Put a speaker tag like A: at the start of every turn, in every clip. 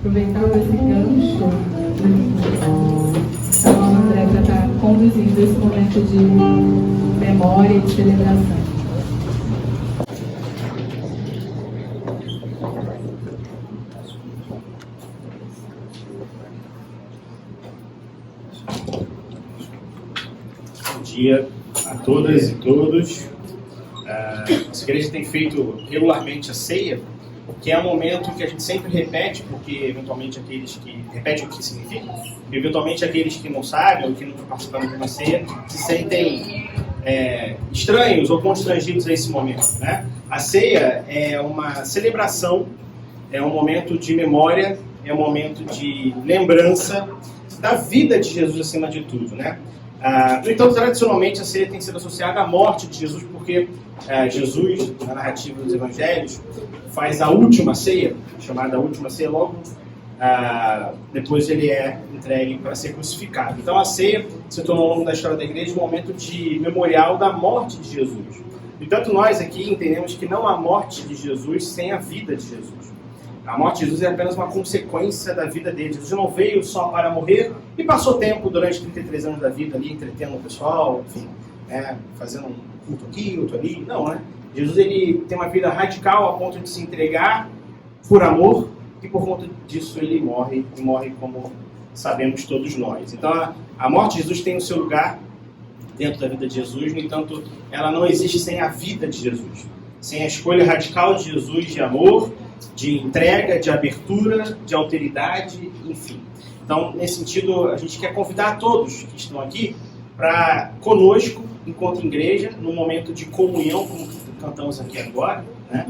A: Aproveitando esse gancho, então, André, para estar conduzindo esse momento de memória e de celebração.
B: Bom dia a todas e todos. Nossa igreja tem feito regularmente a ceia, que é um momento que a gente sempre repete, porque eventualmente aqueles que... Repete o que significa? Porque eventualmente aqueles que não sabem ou que não estão participando de uma ceia se sentem estranhos ou constrangidos a esse momento, né? A ceia é uma celebração, é um momento de memória, é um momento de lembrança da vida de Jesus acima de tudo, né? No entanto, tradicionalmente, a ceia tem sido associada à morte de Jesus, porque Jesus, na narrativa dos evangelhos, faz a última ceia, chamada última ceia, logo depois ele é entregue para ser crucificado. Então, a ceia se tornou, ao longo da história da igreja, um momento de memorial da morte de Jesus. No entanto, nós aqui entendemos que não há morte de Jesus sem a vida de Jesus. A morte de Jesus é apenas uma consequência da vida dele. Jesus não veio só para morrer e passou tempo durante 33 anos da vida ali, entretendo o pessoal, enfim, fazendo um culto aqui, outro ali. Não, né? Jesus ele tem uma vida radical a ponto de se entregar por amor e por conta disso ele morre, e morre como sabemos todos nós. Então a morte de Jesus tem o seu lugar dentro da vida de Jesus, no entanto, ela não existe sem a vida de Jesus, sem a escolha radical de Jesus de amor, de entrega, de abertura, de alteridade, enfim. Então, nesse sentido, a gente quer convidar todos que estão aqui para conosco, enquanto igreja, num momento de comunhão, como cantamos aqui agora, né?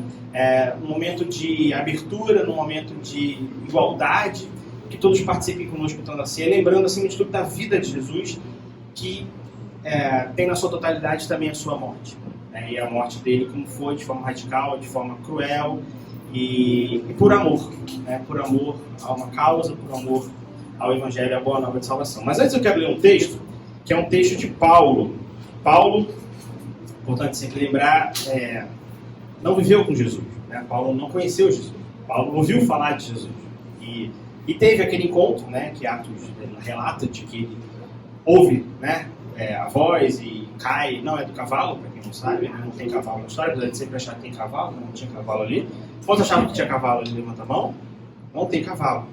B: Num momento de abertura, num momento de igualdade, que todos participem conosco então da ceia, lembrando, acima de tudo, da vida de Jesus, que tem na sua totalidade também a sua morte. E a morte dele, como foi, de forma radical, de forma cruel, e por amor, por amor a uma causa, por amor ao Evangelho, à Boa Nova de Salvação. Mas antes eu quero ler um texto, que é um texto de Paulo. Paulo, importante sempre lembrar, não viveu com Jesus. Paulo não conheceu Jesus. Paulo ouviu falar de Jesus. E teve aquele encontro, que Atos relata de que ele ouve a voz e cai, não é do cavalo, para quem não sabe, não tem cavalo na história, apesar de sempre achar que tem cavalo, não tinha cavalo ali. Quando achavam que tinha cavalo ali, levanta a mão. Não tem cavalo.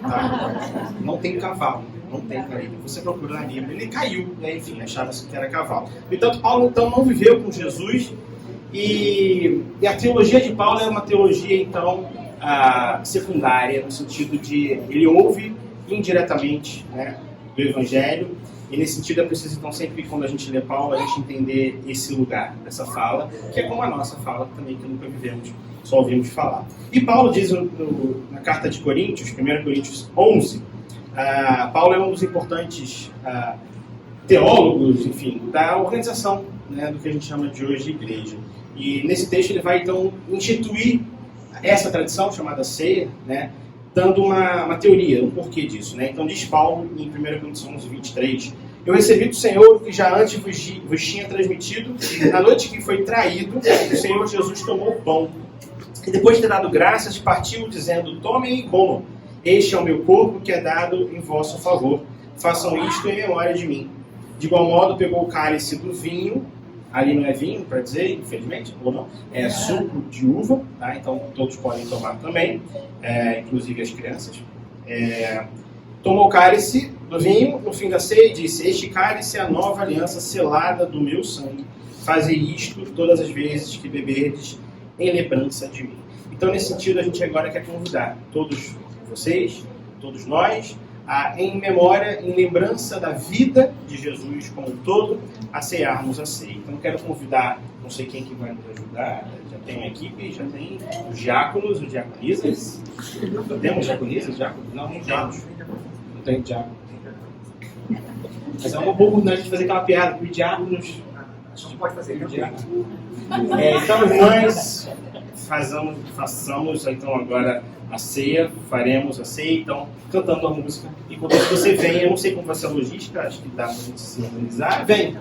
B: Tá? Não tem cavalo. Não tem, cara. Você procura na Bíblia. Ele caiu, enfim, achava-se que era cavalo. Portanto, Paulo então não viveu com Jesus e a teologia de Paulo é uma teologia, então, secundária, no sentido de ele ouve indiretamente do Evangelho. E nesse sentido é preciso, então, sempre quando a gente lê Paulo, a gente entender esse lugar, dessa fala, que é como a nossa fala também, que nunca vivemos, só ouvimos falar. E Paulo diz na carta de Coríntios, 1 Coríntios 11, Paulo é um dos importantes teólogos, enfim, da organização, do que a gente chama de hoje de igreja. E nesse texto ele vai, então, instituir essa tradição chamada ceia, dando uma teoria, um porquê disso. Então diz Paulo em 1 Coríntios 11, 23, eu recebi do Senhor o que já antes vos tinha transmitido, na noite que foi traído, o Senhor Jesus tomou o pão, e depois de ter dado graças, partiu dizendo, tomem e comam, este é o meu corpo que é dado em vosso favor, façam isto em memória de mim. De igual modo pegou o cálice do vinho, ali não é vinho, para dizer, infelizmente, ou não, é suco de uva, então todos podem tomar também, inclusive as crianças. Tomou o cálice do vinho no fim da ceia e disse, este cálice é a nova aliança selada do meu sangue, fazei isto todas as vezes que beberdes em lembrança de mim. Então, nesse sentido, a gente agora quer convidar todos vocês, todos nós, em memória, em lembrança da vida de Jesus como um todo, a cearmos a ceia. Então, quero convidar, não sei quem que vai nos ajudar, já tem uma equipe, já tem os diáconos, os diaconisas. Temos diaconisas, diáconos? Não, não temos. Não tem diácono. Mas é uma boa oportunidade de fazer aquela piada, porque os diáconos... A gente não pode fazer diácono. Então, irmãs, façamos então agora a ceia, faremos a ceia, então, cantando a música. Enquanto você vem, eu não sei como vai ser a logística, acho que dá para a gente se organizar. Vem!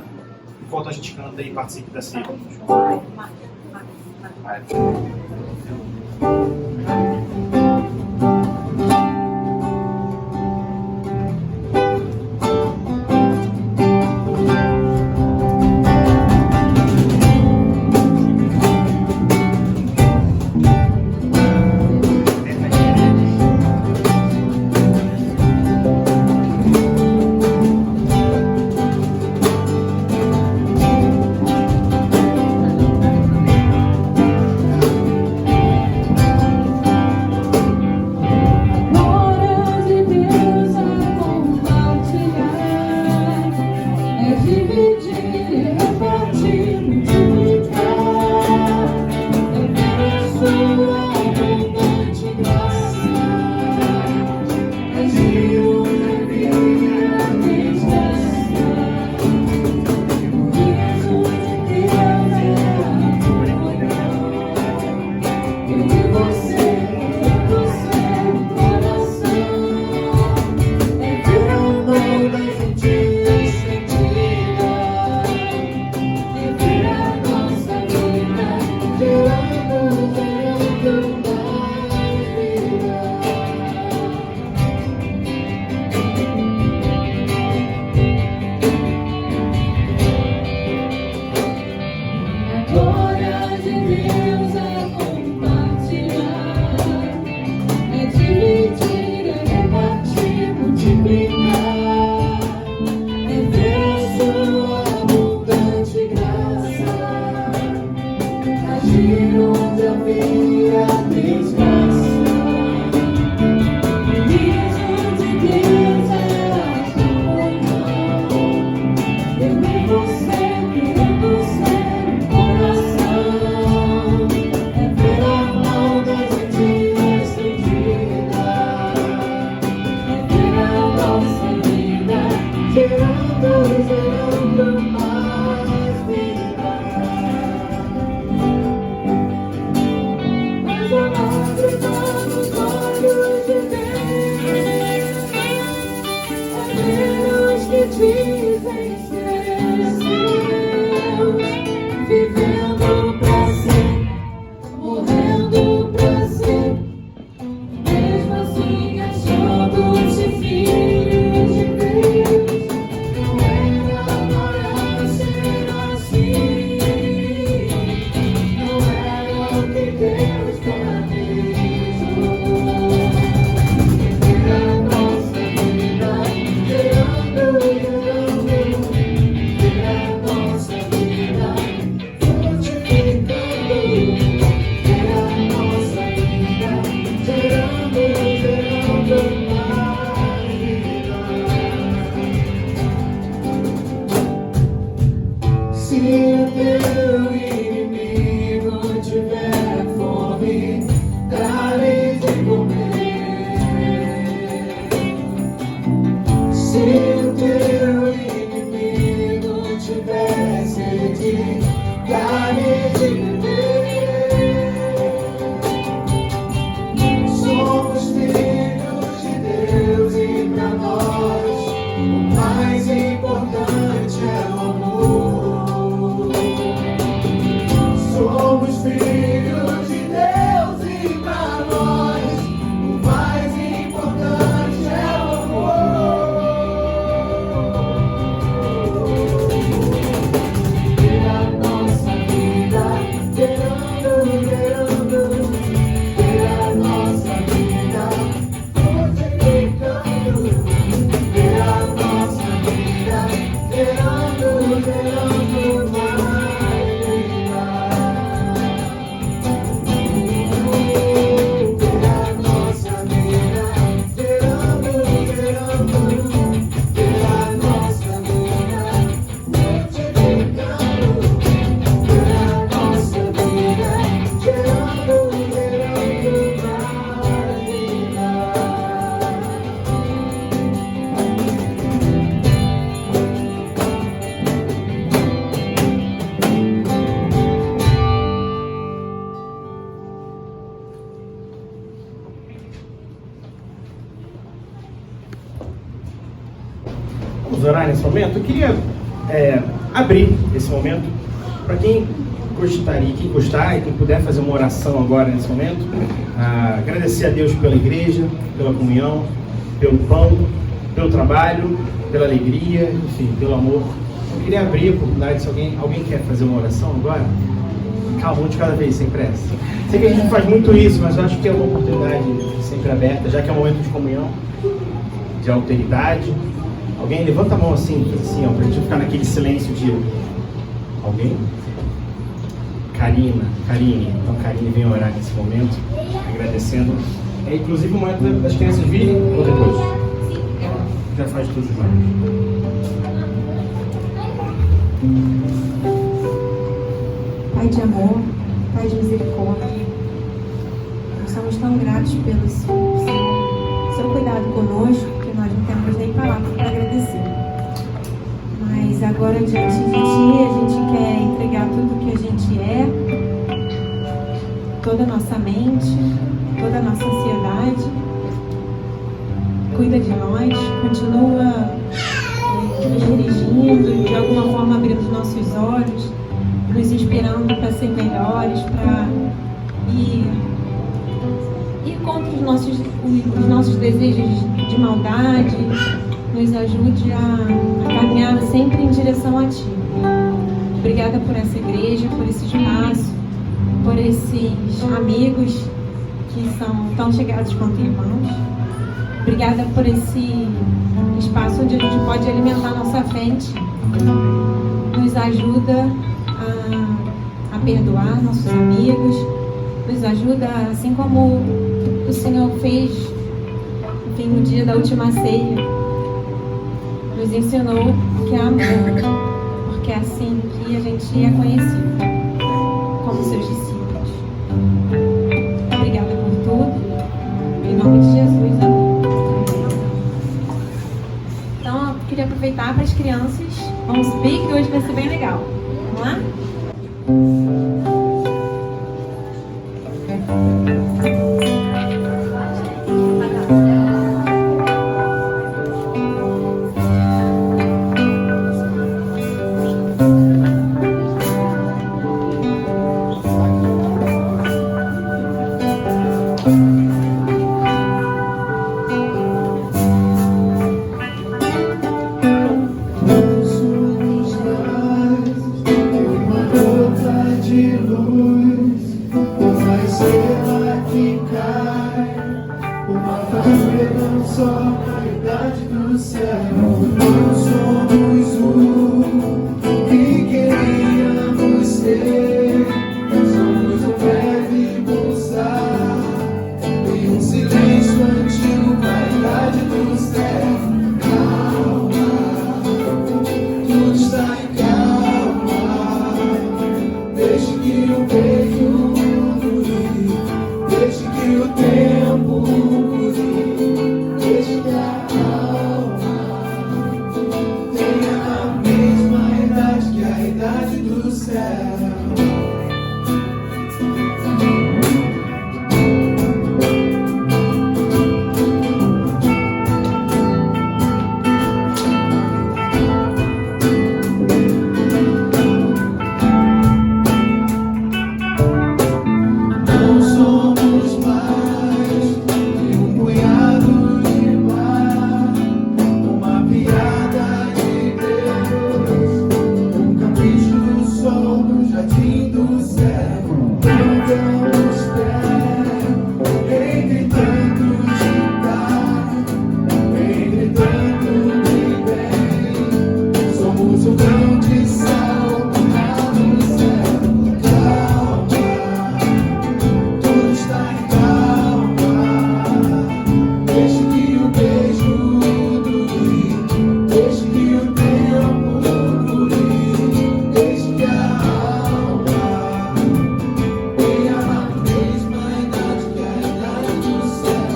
B: Enquanto a gente canta e participe da ceia. Vamos orar nesse momento? Eu queria abrir esse momento para quem gostaria, quem gostar e quem puder fazer uma oração agora nesse momento. Agradecer a Deus pela igreja, pela comunhão, pelo pão, pelo trabalho, pela alegria, enfim, pelo amor. Eu queria abrir a oportunidade, se alguém quer fazer uma oração agora, calma, um de cada vez, sem pressa. Sei que a gente faz muito isso, mas eu acho que é uma oportunidade sempre aberta, já que é um momento de comunhão, de alteridade. Alguém levanta a mão assim, ó, pra gente ficar naquele silêncio de alguém? Karine. Então Karine vem orar nesse momento, agradecendo. É inclusive o momento das crianças virem ou depois? Já faz tudo junto.
C: Pai de amor, Pai de misericórdia, nós somos tão gratos pelo seu cuidado conosco, que nós não temos nem palavras para agradecer. Mas agora, diante de Ti, a gente quer entregar tudo que a gente é, toda a nossa mente, toda a nossa ansiedade. Cuida de nós, continua nos dirigindo, de alguma forma abrindo nossos olhos, nos inspirando para ser melhores, para ir contra os nossos desejos de maldade, nos ajude a caminhar sempre em direção a Ti. Obrigada por essa igreja, por esse espaço, por esses amigos que são tão chegados quanto irmãos. Obrigada por esse espaço onde a gente pode alimentar nossa mente. Nos ajuda a perdoar nossos amigos. Nos ajuda, assim como o Senhor fez, enfim, no dia da última ceia. Nos ensinou que é amor, porque é assim que a gente é conhecido como seus discípulos. Obrigada por tudo. Em nome de Jesus, amém. Então, eu queria aproveitar para as crianças. Vamos subir, que hoje vai ser bem legal. Vamos lá?
D: não só a idade do céu, somos o que queríamos ser. Somos um breve pulsar e um silêncio antigo com a idade do céu. Calma, tudo está em calma. Deixe que o beijo fluir, deixe que o tempo fluir, deixe que a alma tenha a mesma idade que a idade do céu. Não somos mais que um punhado de mar, uma piada de Deus, um capricho do sol no jardim do céu. Não damos pé entre tanto gitar, entre tanto viver. Somos um grão de sal no céu. Calma, tudo está em calma. Deixe que o beijo fluir, deixe que o tempo fluir, deixe que a alma tenha a mesma idade que a idade do céu.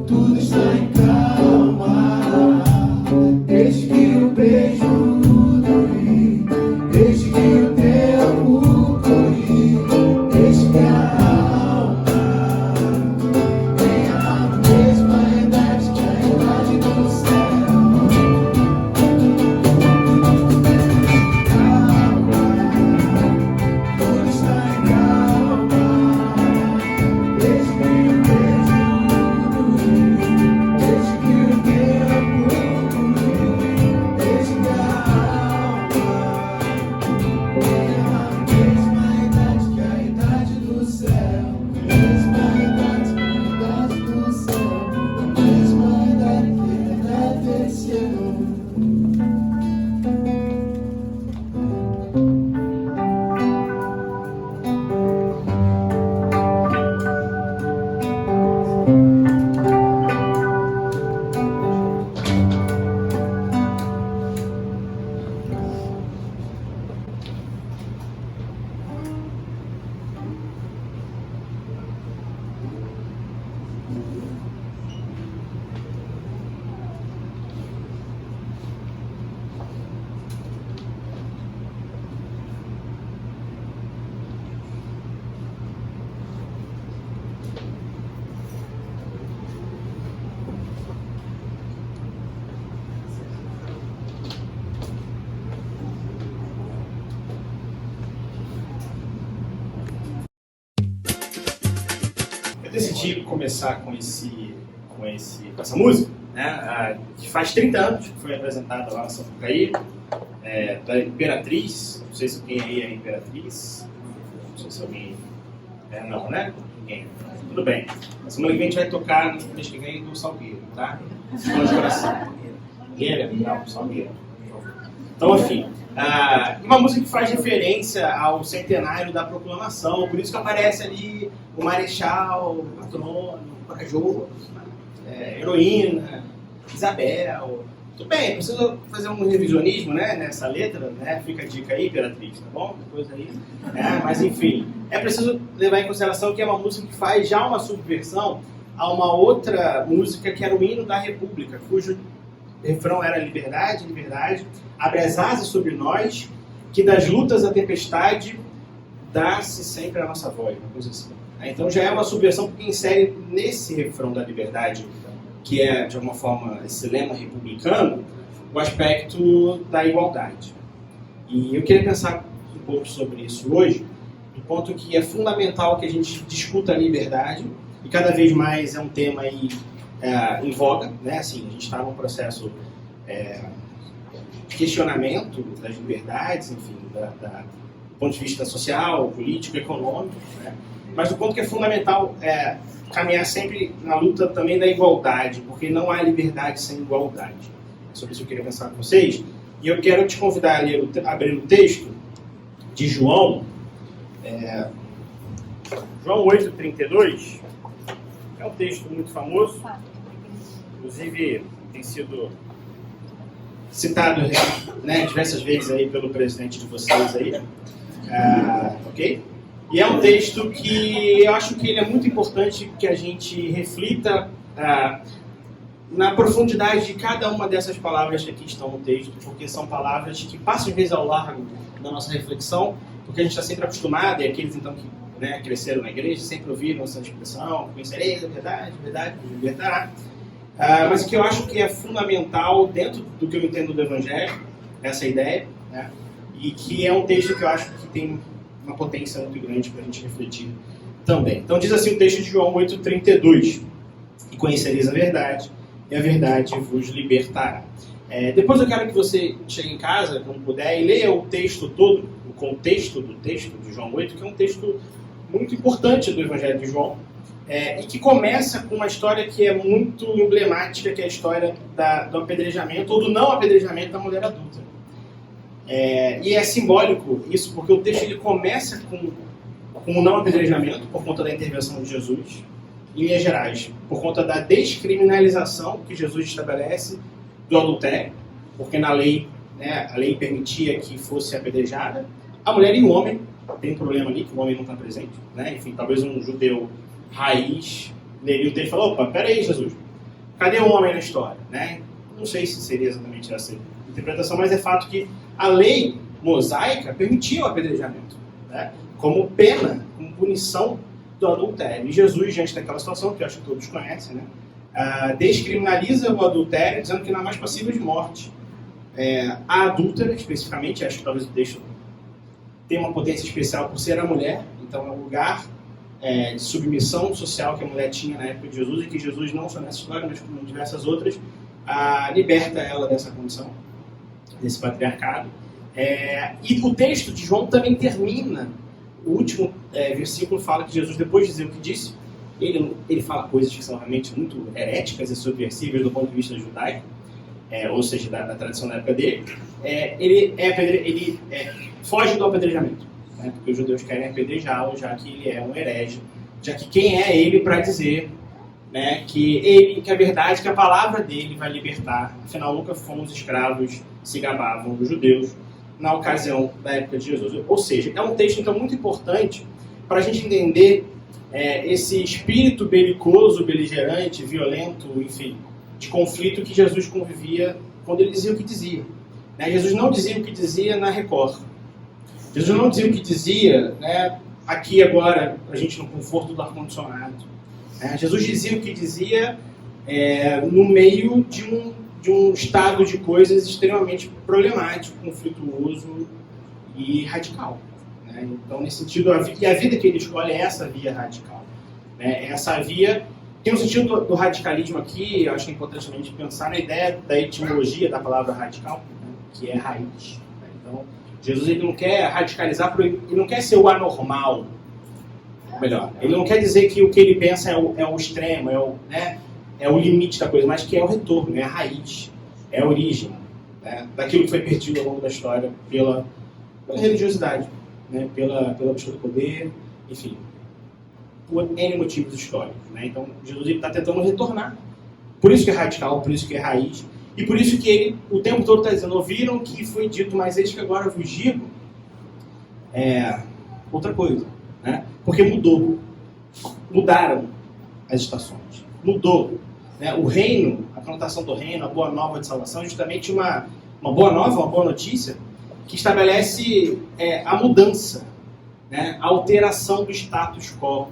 D: Tudo está em calma. Deixe que o beijo fluir, deixe que o tempo fluir, deixe que a alma tenha a mesma idade que a idade do céu. Calma, tudo está em calma. Deixe que o beijo fluir, deixe que o tempo fluir, deixe que a alma tenha a mesma idade que a idade do céu. Mesma idade que a idade do céu. Mesma idade que a idade do céu.
B: Eu decidi começar com essa música, né, que faz 30 anos que foi apresentada lá na Sapucaí, da Imperatriz. Não sei se alguém aí é Imperatriz, não sei se alguém não, né? Ninguém. Tudo bem. Na semana que vem a gente vai tocar, no mês que vem, do Salgueiro, tá? Segunda de coração. Ninguém não, Salgueiro. Então, enfim, uma música que faz referência ao centenário da proclamação, por isso que aparece ali o Marechal, o Patrono, o Corajoso, Heroína, Isabel. Tudo bem, precisa fazer um revisionismo, né, nessa letra, né? Fica a dica aí, Imperatriz, tá bom? Depois aí. Mas enfim, é preciso levar em consideração que é uma música que faz já uma subversão a uma outra música que era o hino da República, cujo refrão era liberdade, liberdade, abre as asas sobre nós, que das lutas à tempestade dá-se sempre a nossa voz, uma coisa assim. Então já é uma subversão porque insere nesse refrão da liberdade, que é de alguma forma esse lema republicano, o aspecto da igualdade. E eu queria pensar um pouco sobre isso hoje, do ponto que é fundamental que a gente discuta a liberdade, e cada vez mais é um tema aí, em voga, né? Assim, a gente está num processo de questionamento das liberdades, enfim, do ponto de vista social, político, econômico, né? Mas o ponto que é fundamental é caminhar sempre na luta também da igualdade, porque não há liberdade sem igualdade. É sobre isso que eu queria pensar com vocês. E eu quero te convidar a abrir o texto de João, João 8,32. É um texto muito famoso, inclusive tem sido citado, né, diversas vezes aí pelo presidente de vocês aí, ok? E é um texto que eu acho que ele é muito importante que a gente reflita na profundidade de cada uma dessas palavras que aqui estão no texto, porque são palavras que passam às vezes ao largo da nossa reflexão, porque a gente está sempre acostumado, e aqueles então que, né, cresceram na igreja sempre ouviram essa expressão, conhecereis a verdade, a verdade vos libertará. Mas o que eu acho que é fundamental dentro do que eu entendo do Evangelho, essa ideia, né, e que é um texto que eu acho que tem uma potência muito grande para a gente refletir também. Então diz assim o texto de João 8,32: e conhecereis a verdade, e a verdade vos libertará. Depois eu quero que você chegue em casa, quando puder, e leia o texto todo, o contexto do texto de João 8, que é um texto muito importante do Evangelho de João, e que começa com uma história que é muito emblemática, que é a história do apedrejamento, ou do não apedrejamento da mulher adulta. E é simbólico isso, porque o texto ele começa com o não apedrejamento, por conta da intervenção de Jesus, em linhas gerais, por conta da descriminalização que Jesus estabelece do adultério, porque na lei, né, a lei permitia que fosse apedrejada a mulher e o homem. Tem um problema ali, que o homem não está presente, né? Enfim, talvez um judeu raiz leria o texto e falou: opa, peraí, Jesus, cadê o homem na história? Né? Não sei se seria exatamente essa interpretação, mas é fato que a lei mosaica permitia o apedrejamento, né, como pena, como punição do adultério. E Jesus, diante daquela situação, que eu acho que todos conhecem, né, descriminaliza o adultério, dizendo que não é mais passível de morte. A adúltera, especificamente, acho que talvez o texto tem uma potência especial por ser a mulher, então é um lugar de submissão social que a mulher tinha na época de Jesus, e que Jesus, não só nessa história, mas como em diversas outras, liberta ela dessa condição, desse patriarcado. E o texto de João também termina, o último versículo fala que Jesus, depois de dizer o que disse, ele fala coisas que são realmente muito heréticas e subversivas do ponto de vista judaico, ou seja, da tradição da época dele. Ele foge do apedrejamento, né, porque os judeus querem apedrejá-lo, já que ele é um herege, já que quem é ele para dizer, né, que a verdade, que a palavra dele vai libertar. Afinal, nunca fomos escravos, se gabavam os judeus na ocasião da época de Jesus. Ou seja, é um texto então muito importante para a gente entender esse espírito belicoso, beligerante, violento, enfim, de conflito que Jesus convivia quando ele dizia o que dizia. Né? Jesus não dizia o que dizia na Record. Jesus não dizia o que dizia, né, aqui agora, a gente no conforto do ar-condicionado. Jesus dizia o que dizia no meio de um estado de coisas extremamente problemático, conflituoso e radical. Né? Então, nesse sentido, a vida que ele escolhe é essa via radical. Né? Essa via tem um sentido do radicalismo aqui. Eu acho que é importante a gente pensar na ideia da etimologia da palavra radical, né, que é raiz. Né? Então, Jesus ele não quer radicalizar, ele não quer ser o anormal. Ou melhor, ele não quer dizer que o que ele pensa é o extremo, é o limite da coisa, mas que é o retorno, é a raiz, é a origem, né, daquilo que foi perdido ao longo da história pela religiosidade, né, pela busca do poder, enfim, por N motivos históricos. Né? Então, Jesus está tentando retornar. Por isso que é radical, por isso que é raiz, e por isso que ele, o tempo todo, está dizendo: ouviram que foi dito, mas eis que agora vos digo outra coisa. Né? Porque mudaram as estações, mudou. Né? O reino, a conotação do reino, a boa nova de salvação, é justamente uma boa nova, uma boa notícia, que estabelece a mudança, né? A alteração do status quo,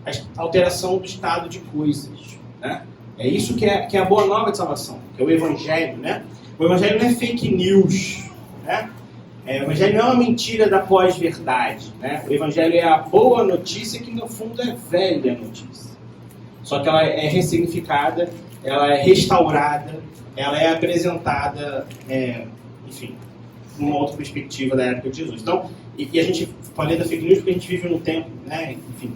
B: a alteração do estado de coisas. Né? É isso que é a boa nova de salvação, que é o Evangelho. Né? O Evangelho não é fake news, né? O Evangelho não é uma mentira da pós-verdade, né? O Evangelho é a boa notícia que, no fundo, é velha notícia. Só que ela é ressignificada, ela é restaurada, ela é apresentada, enfim, numa outra perspectiva da época de Jesus. Então, e a gente falei da fake news porque a gente vive num tempo, né, enfim,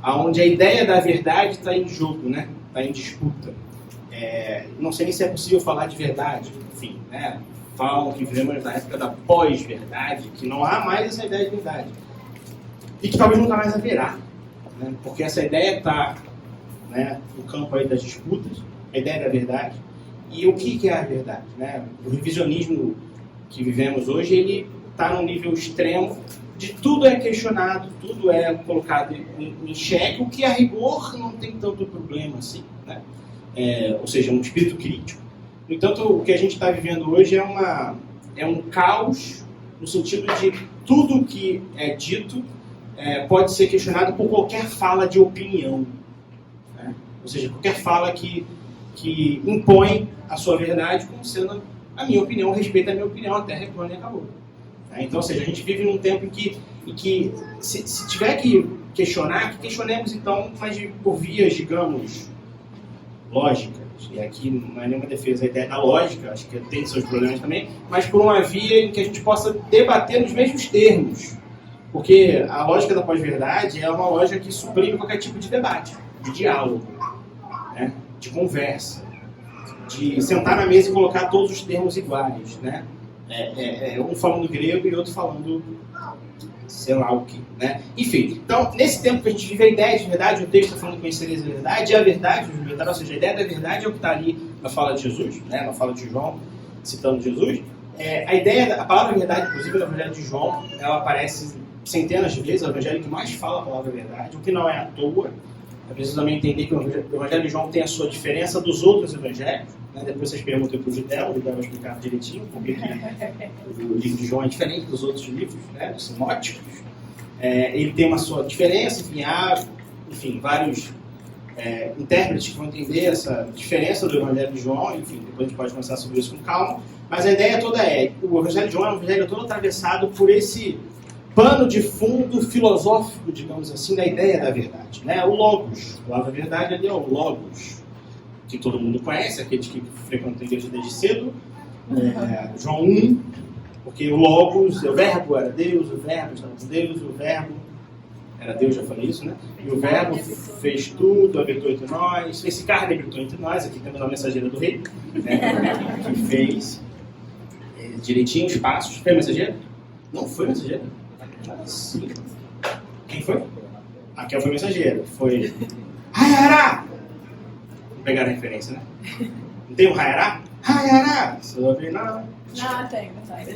B: onde a ideia da verdade está em jogo, né, está em disputa. Não sei nem se é possível falar de verdade, enfim, né, falam que vivemos na época da pós-verdade, que não há mais essa ideia de verdade. E que talvez nunca mais haverá, né, porque essa ideia está, né, no campo aí das disputas, a ideia da verdade. E o que é a verdade, né? O revisionismo que vivemos hoje, ele está num nível extremo de tudo é questionado, tudo é colocado em xeque, o que a rigor não tem tanto problema assim, né? Ou seja, um espírito crítico. No entanto, o que a gente está vivendo hoje é um caos, no sentido de tudo que é dito pode ser questionado por qualquer fala de opinião, né? Ou seja, qualquer fala que impõe a sua verdade como sendo a minha opinião, respeita a minha opinião, a terra é plana e acabou. Então, ou seja, a gente vive num tempo em que se tiver que questionar, que questionemos então, mas por vias, digamos, lógicas. E aqui não é nenhuma defesa a ideia da lógica, acho que tem seus problemas também, mas por uma via em que a gente possa debater nos mesmos termos. Porque a lógica da pós-verdade é uma lógica que suprime qualquer tipo de debate, de diálogo, né? De conversa, de sentar na mesa e colocar todos os termos iguais, né? Um falando grego e outro falando sei lá o que, né? Enfim, então, nesse tempo que a gente vive a ideia de verdade, o texto está falando conhecereis a verdade, e a verdade, ou seja, a ideia da verdade é o que está ali na fala de Jesus, né? Na fala de João, citando Jesus. A palavra verdade, inclusive, no Evangelho de João, ela aparece centenas de vezes, é o Evangelho que mais fala a palavra verdade, o que não é à toa. É preciso também entender que o Evangelho de João tem a sua diferença dos outros evangelhos, né? Depois vocês perguntam para o Judel vai explicar direitinho porque o livro de João é diferente dos outros livros, né, dos sinóticos. Ele tem uma sua diferença, enfim, vários intérpretes que vão entender essa diferença do Evangelho de João, enfim, depois a gente pode conversar sobre isso com calma, mas a ideia toda o Evangelho de João é um evangelho todo atravessado por esse pano de fundo filosófico, digamos assim, da ideia da verdade, né? O Logos, a palavra verdade ali é o Logos, que todo mundo conhece, aqueles que frequentam a igreja desde cedo, João 1, porque o Logos, o verbo era Deus, o verbo estava com Deus, o verbo era Deus, já falei isso, né? E o verbo fez tudo, habitou entre nós, esse carne habitou entre nós, aqui temos a mensageira do rei, né? Que fez direitinho os passos. Foi a mensageira? Não foi a mensageira? Sim. Quem foi? Aquela foi mensageira. Foi Hayará! Vou pegar a referência, né? Não tem um Hayará? Hayará! Você não ouviu nada?
E: Não, tem.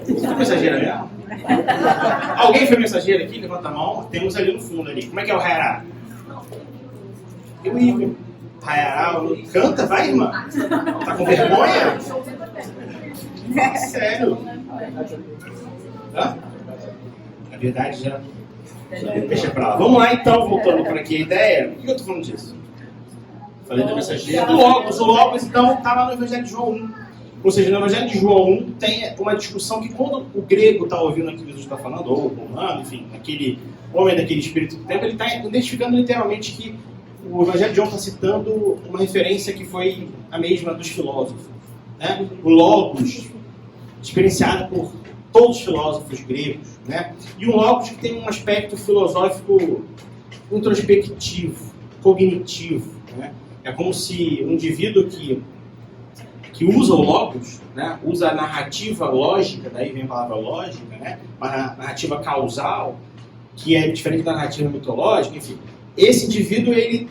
B: Você foi mensageira mesmo? Alguém foi mensageira aqui? Levanta a mão. Temos ali no fundo ali. Como é que é o Hayará? Eu ia. Hayará, canta, vai, irmã. Tá com vergonha? Sério? Hã? Na verdade, já deixa pra lá. Vamos lá, então, voltando para aqui a ideia. Por que eu tô falando disso? Falei da mensageira. O Logos, então, está lá no Evangelho de João 1. Ou seja, no Evangelho de João 1 tem uma discussão que quando o grego está ouvindo aquilo que Jesus está falando, ou o romano, enfim, aquele homem daquele espírito do tempo, ele está identificando literalmente que o Evangelho de João está citando uma referência que foi a mesma dos filósofos, né? O Logos, experienciado por todos os filósofos gregos, né? E um Logos que tem um aspecto filosófico introspectivo, cognitivo, né? É como se um indivíduo que usa o Logos, né? Usa a narrativa lógica, daí vem a palavra lógica, né? Uma narrativa causal, que é diferente da narrativa mitológica, enfim. Esse indivíduo, ele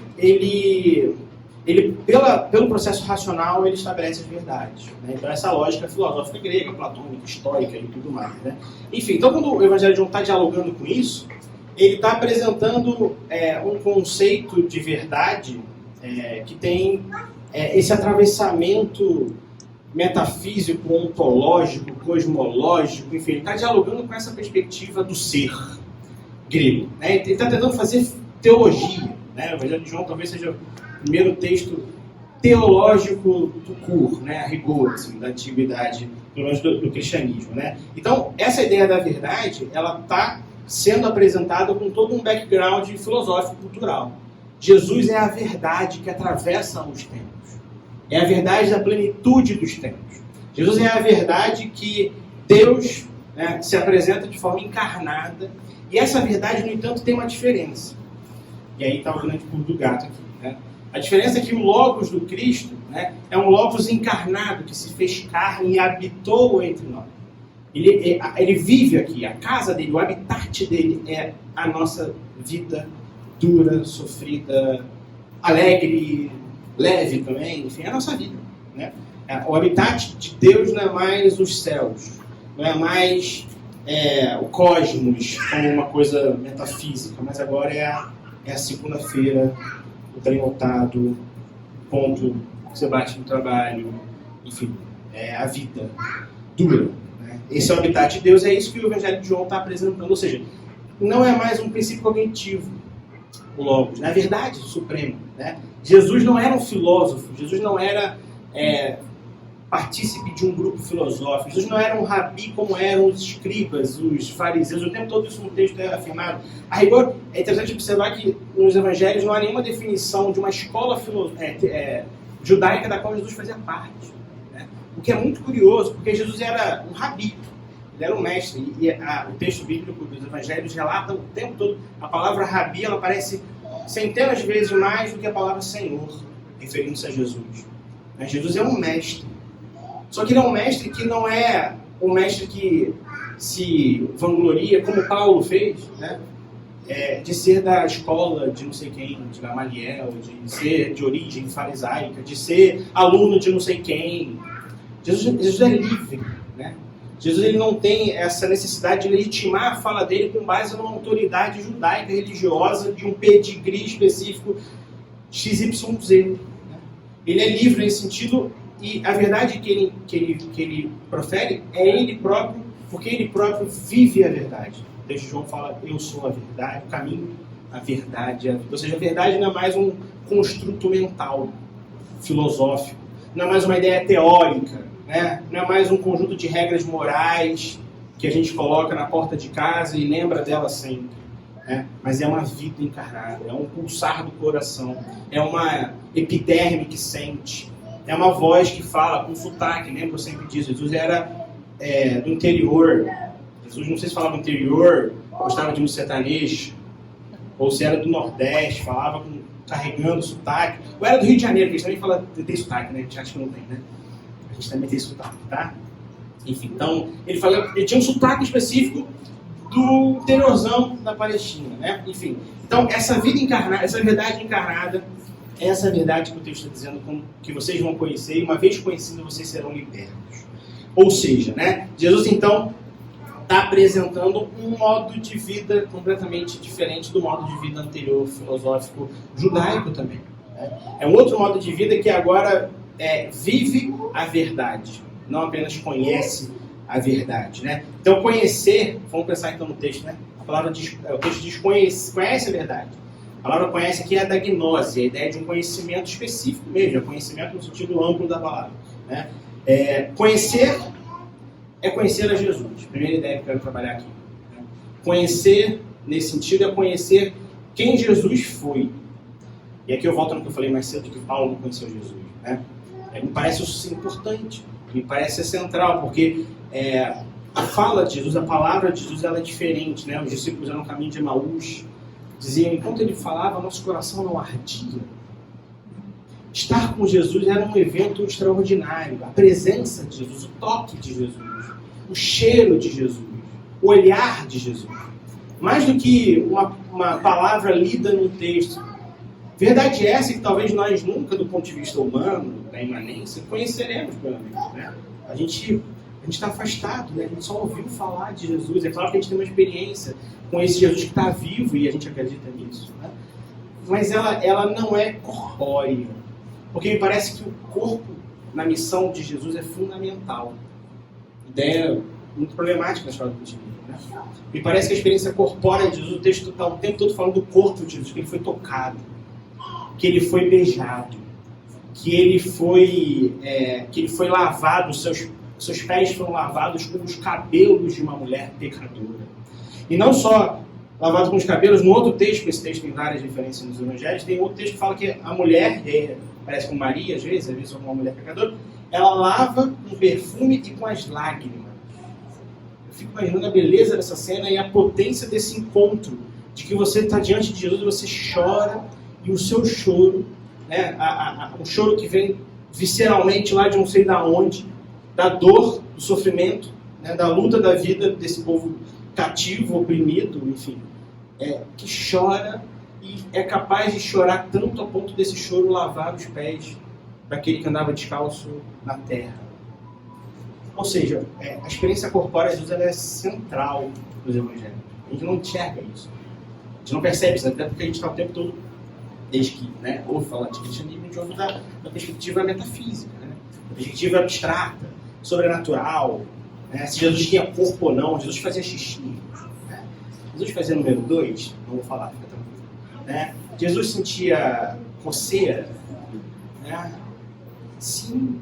B: pelo processo racional, ele estabelece as verdades, né? Então, essa lógica filosófica grega, platônica, histórica e tudo mais, né? Enfim, então, quando o Evangelho de João está dialogando com isso, ele está apresentando um conceito de verdade que tem esse atravessamento metafísico, ontológico, cosmológico, enfim, ele está dialogando com essa perspectiva do ser grego, né? Ele está tentando fazer teologia, né? O Evangelho de João talvez seja o primeiro texto teológico do cur, né, a rigor, assim, da antiguidade, pelo menos do cristianismo, né? Então, essa ideia da verdade, ela está sendo apresentada com todo um background filosófico cultural. Jesus é a verdade que atravessa os tempos. É a verdade da plenitude dos tempos. Jesus é a verdade que Deus, né, se apresenta de forma encarnada. E essa verdade, no entanto, tem uma diferença. E aí está o grande pulo do gato aqui, né? A diferença é que o Logos do Cristo, né, é um Logos encarnado que se fez carne e habitou entre nós. Ele vive aqui, a casa dele, o habitat dele é a nossa vida dura, sofrida, alegre, leve também, enfim, é a nossa vida, né? O habitat de Deus não é mais os céus, não é mais o cosmos como uma coisa metafísica, mas agora é a segunda-feira, o trem lotado, o ponto que você bate no trabalho, enfim, é a vida dura. Né? Esse é o habitat de Deus, é isso que o Evangelho de João está apresentando, ou seja, não é mais um princípio cognitivo, o Logos, na verdade, supremo. Né? Jesus não era um filósofo, Jesus não era partícipe de um grupo filosófico, Jesus não era um rabi como eram os escribas, os fariseus, o tempo todo isso no texto é afirmado. A rigor, é interessante observar que nos evangelhos não há nenhuma definição de uma escola judaica da qual Jesus fazia parte. Né? O que é muito curioso, porque Jesus era um rabi, ele era um mestre, e o texto bíblico dos evangelhos relata o tempo todo, a palavra rabi, ela aparece centenas de vezes mais do que a palavra Senhor, referindo-se a Jesus. Mas Jesus é um mestre. Só que ele é um mestre que não é um mestre que se vangloria, como Paulo fez, né? De ser da escola de não sei quem, de Gamaliel, de ser de origem farisaica, de ser aluno de não sei quem. Jesus é livre, né? Jesus ele não tem essa necessidade de legitimar a fala dele com base numa autoridade judaica religiosa de um pedigree específico XYZ. Né? Ele é livre nesse sentido. E a verdade que ele profere é ele próprio, porque ele próprio vive a verdade. O texto de João fala, eu sou a verdade, o caminho, a verdade, a vida. Ou seja, a verdade não é mais um construto mental, filosófico, não é mais uma ideia teórica, né? Não é mais um conjunto de regras morais que a gente coloca na porta de casa e lembra dela sempre. Né? Mas é uma vida encarnada, é um pulsar do coração, é uma epiderme que sente. É uma voz que fala com sotaque, lembra sempre disso. Jesus era do interior. Jesus, não sei se falava do interior, gostava de um sertanejo, ou se era do Nordeste, falava carregando sotaque. Ou era do Rio de Janeiro, que a gente também tem sotaque, né? A gente acha que não tem, né? A gente também tem sotaque, tá? Enfim, então, ele tinha um sotaque específico do interiorzão da Palestina, né? Enfim, então, essa vida encarnada, essa verdade encarnada, essa é a verdade que o texto está dizendo que vocês vão conhecer, e uma vez conhecidos, vocês serão libertos. Ou seja, né, Jesus então está apresentando um modo de vida completamente diferente do modo de vida anterior, filosófico, judaico também. Né? É um outro modo de vida que agora vive a verdade, não apenas conhece a verdade. Né? Então conhecer, vamos pensar então no texto, né? O texto diz conhece a verdade. A palavra conhece aqui é a da gnose, a ideia de um conhecimento específico mesmo, é conhecimento no sentido amplo da palavra. Né? Conhecer é conhecer a Jesus, primeira ideia que eu quero trabalhar aqui. Né? Conhecer, nesse sentido, é conhecer quem Jesus foi. E aqui eu volto no que eu falei mais cedo, que Paulo não conheceu Jesus. Né? Me parece isso importante, me parece central, porque a fala de Jesus, a palavra de Jesus, ela é diferente. Né? Os discípulos eram no caminho de Emaús, diziam, enquanto ele falava, nosso coração não ardia. Estar com Jesus era um evento extraordinário. A presença de Jesus, o toque de Jesus, o cheiro de Jesus, o olhar de Jesus. Mais do que uma palavra lida num texto. Verdade é essa que talvez nós nunca, do ponto de vista humano, da imanência, conheceremos plenamente. Né? A gente está afastado, né? A gente só ouviu falar de Jesus. É claro que a gente tem uma experiência com esse Jesus que está vivo e a gente acredita nisso. Né? Mas ela não é corpórea. Porque me parece que o corpo na missão de Jesus é fundamental. Ideia muito problemática na história do cristianismo. Né? Me parece que a experiência corpórea de Jesus, o texto está o tempo todo falando do corpo de Jesus, que ele foi tocado, que ele foi beijado, que ele foi lavado, seus pés foram lavados com os cabelos de uma mulher pecadora. E não só lavado com os cabelos, no outro texto, esse texto tem várias referências nos evangelhos, tem outro texto que fala que a mulher, parece com Maria, às vezes uma mulher pecadora, ela lava com perfume e com as lágrimas. Eu fico imaginando a beleza dessa cena e a potência desse encontro, de que você está diante de Jesus e você chora, e o seu choro, né, o choro que vem visceralmente lá de não sei da onde, da dor, do sofrimento, né, da luta da vida desse povo cativo, oprimido, enfim, que chora e é capaz de chorar tanto a ponto desse choro lavar os pés daquele que andava descalço na terra. Ou seja, a experiência corpórea de Jesus ela é central nos evangelhos. A gente não enxerga isso. A gente não percebe isso, até porque a gente está o tempo todo, desde que ouve falar de cristianismo, a gente ouve da perspectiva metafísica, da perspectiva abstrata, sobrenatural, se Jesus tinha corpo ou não, Jesus fazia xixi. Jesus fazia número 2, não vou falar, fica tranquilo. Jesus sentia coceira. Sim,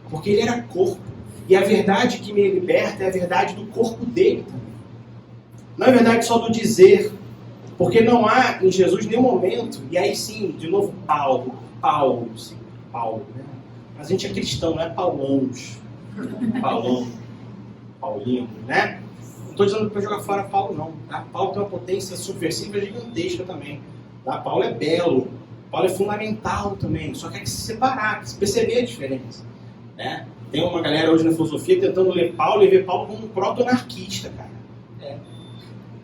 B: porque ele era corpo. E a verdade que me liberta é a verdade do corpo dele também. Não é verdade só do dizer, porque não há em Jesus nenhum momento, e aí sim, de novo Paulo, né? Mas a gente é cristão, não é paulanos. Paulinho, né? Não estou dizendo para jogar fora Paulo, não. Tá? Paulo tem uma potência subversiva gigantesca também. Tá? Paulo é belo. Paulo é fundamental também. Só que é que se separar, se perceber a diferença. Né? Tem uma galera hoje na filosofia tentando ler Paulo e ver Paulo como um proto-anarquista, cara.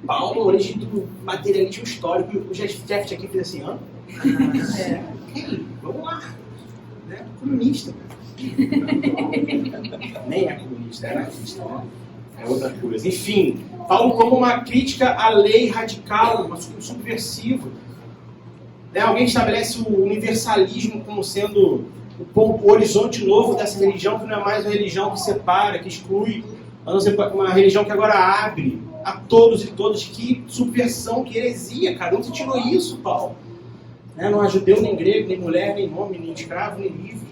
B: Paulo, origem do materialismo histórico. O Jeff aqui fez assim, vamos lá. Né? Comunista, cara. Nem é comunista, é anarquista, né? É outra coisa. Enfim, Paulo como uma crítica à lei radical, um subversivo. Alguém estabelece o universalismo como sendo o horizonte novo dessa religião, que não é mais uma religião que separa, que exclui, mas uma religião que agora abre a todos e todas. Que subversão, que heresia, cara. Onde você tirou isso, Paulo? Não há judeu, nem grego, nem mulher, nem homem, nem escravo, nem livre.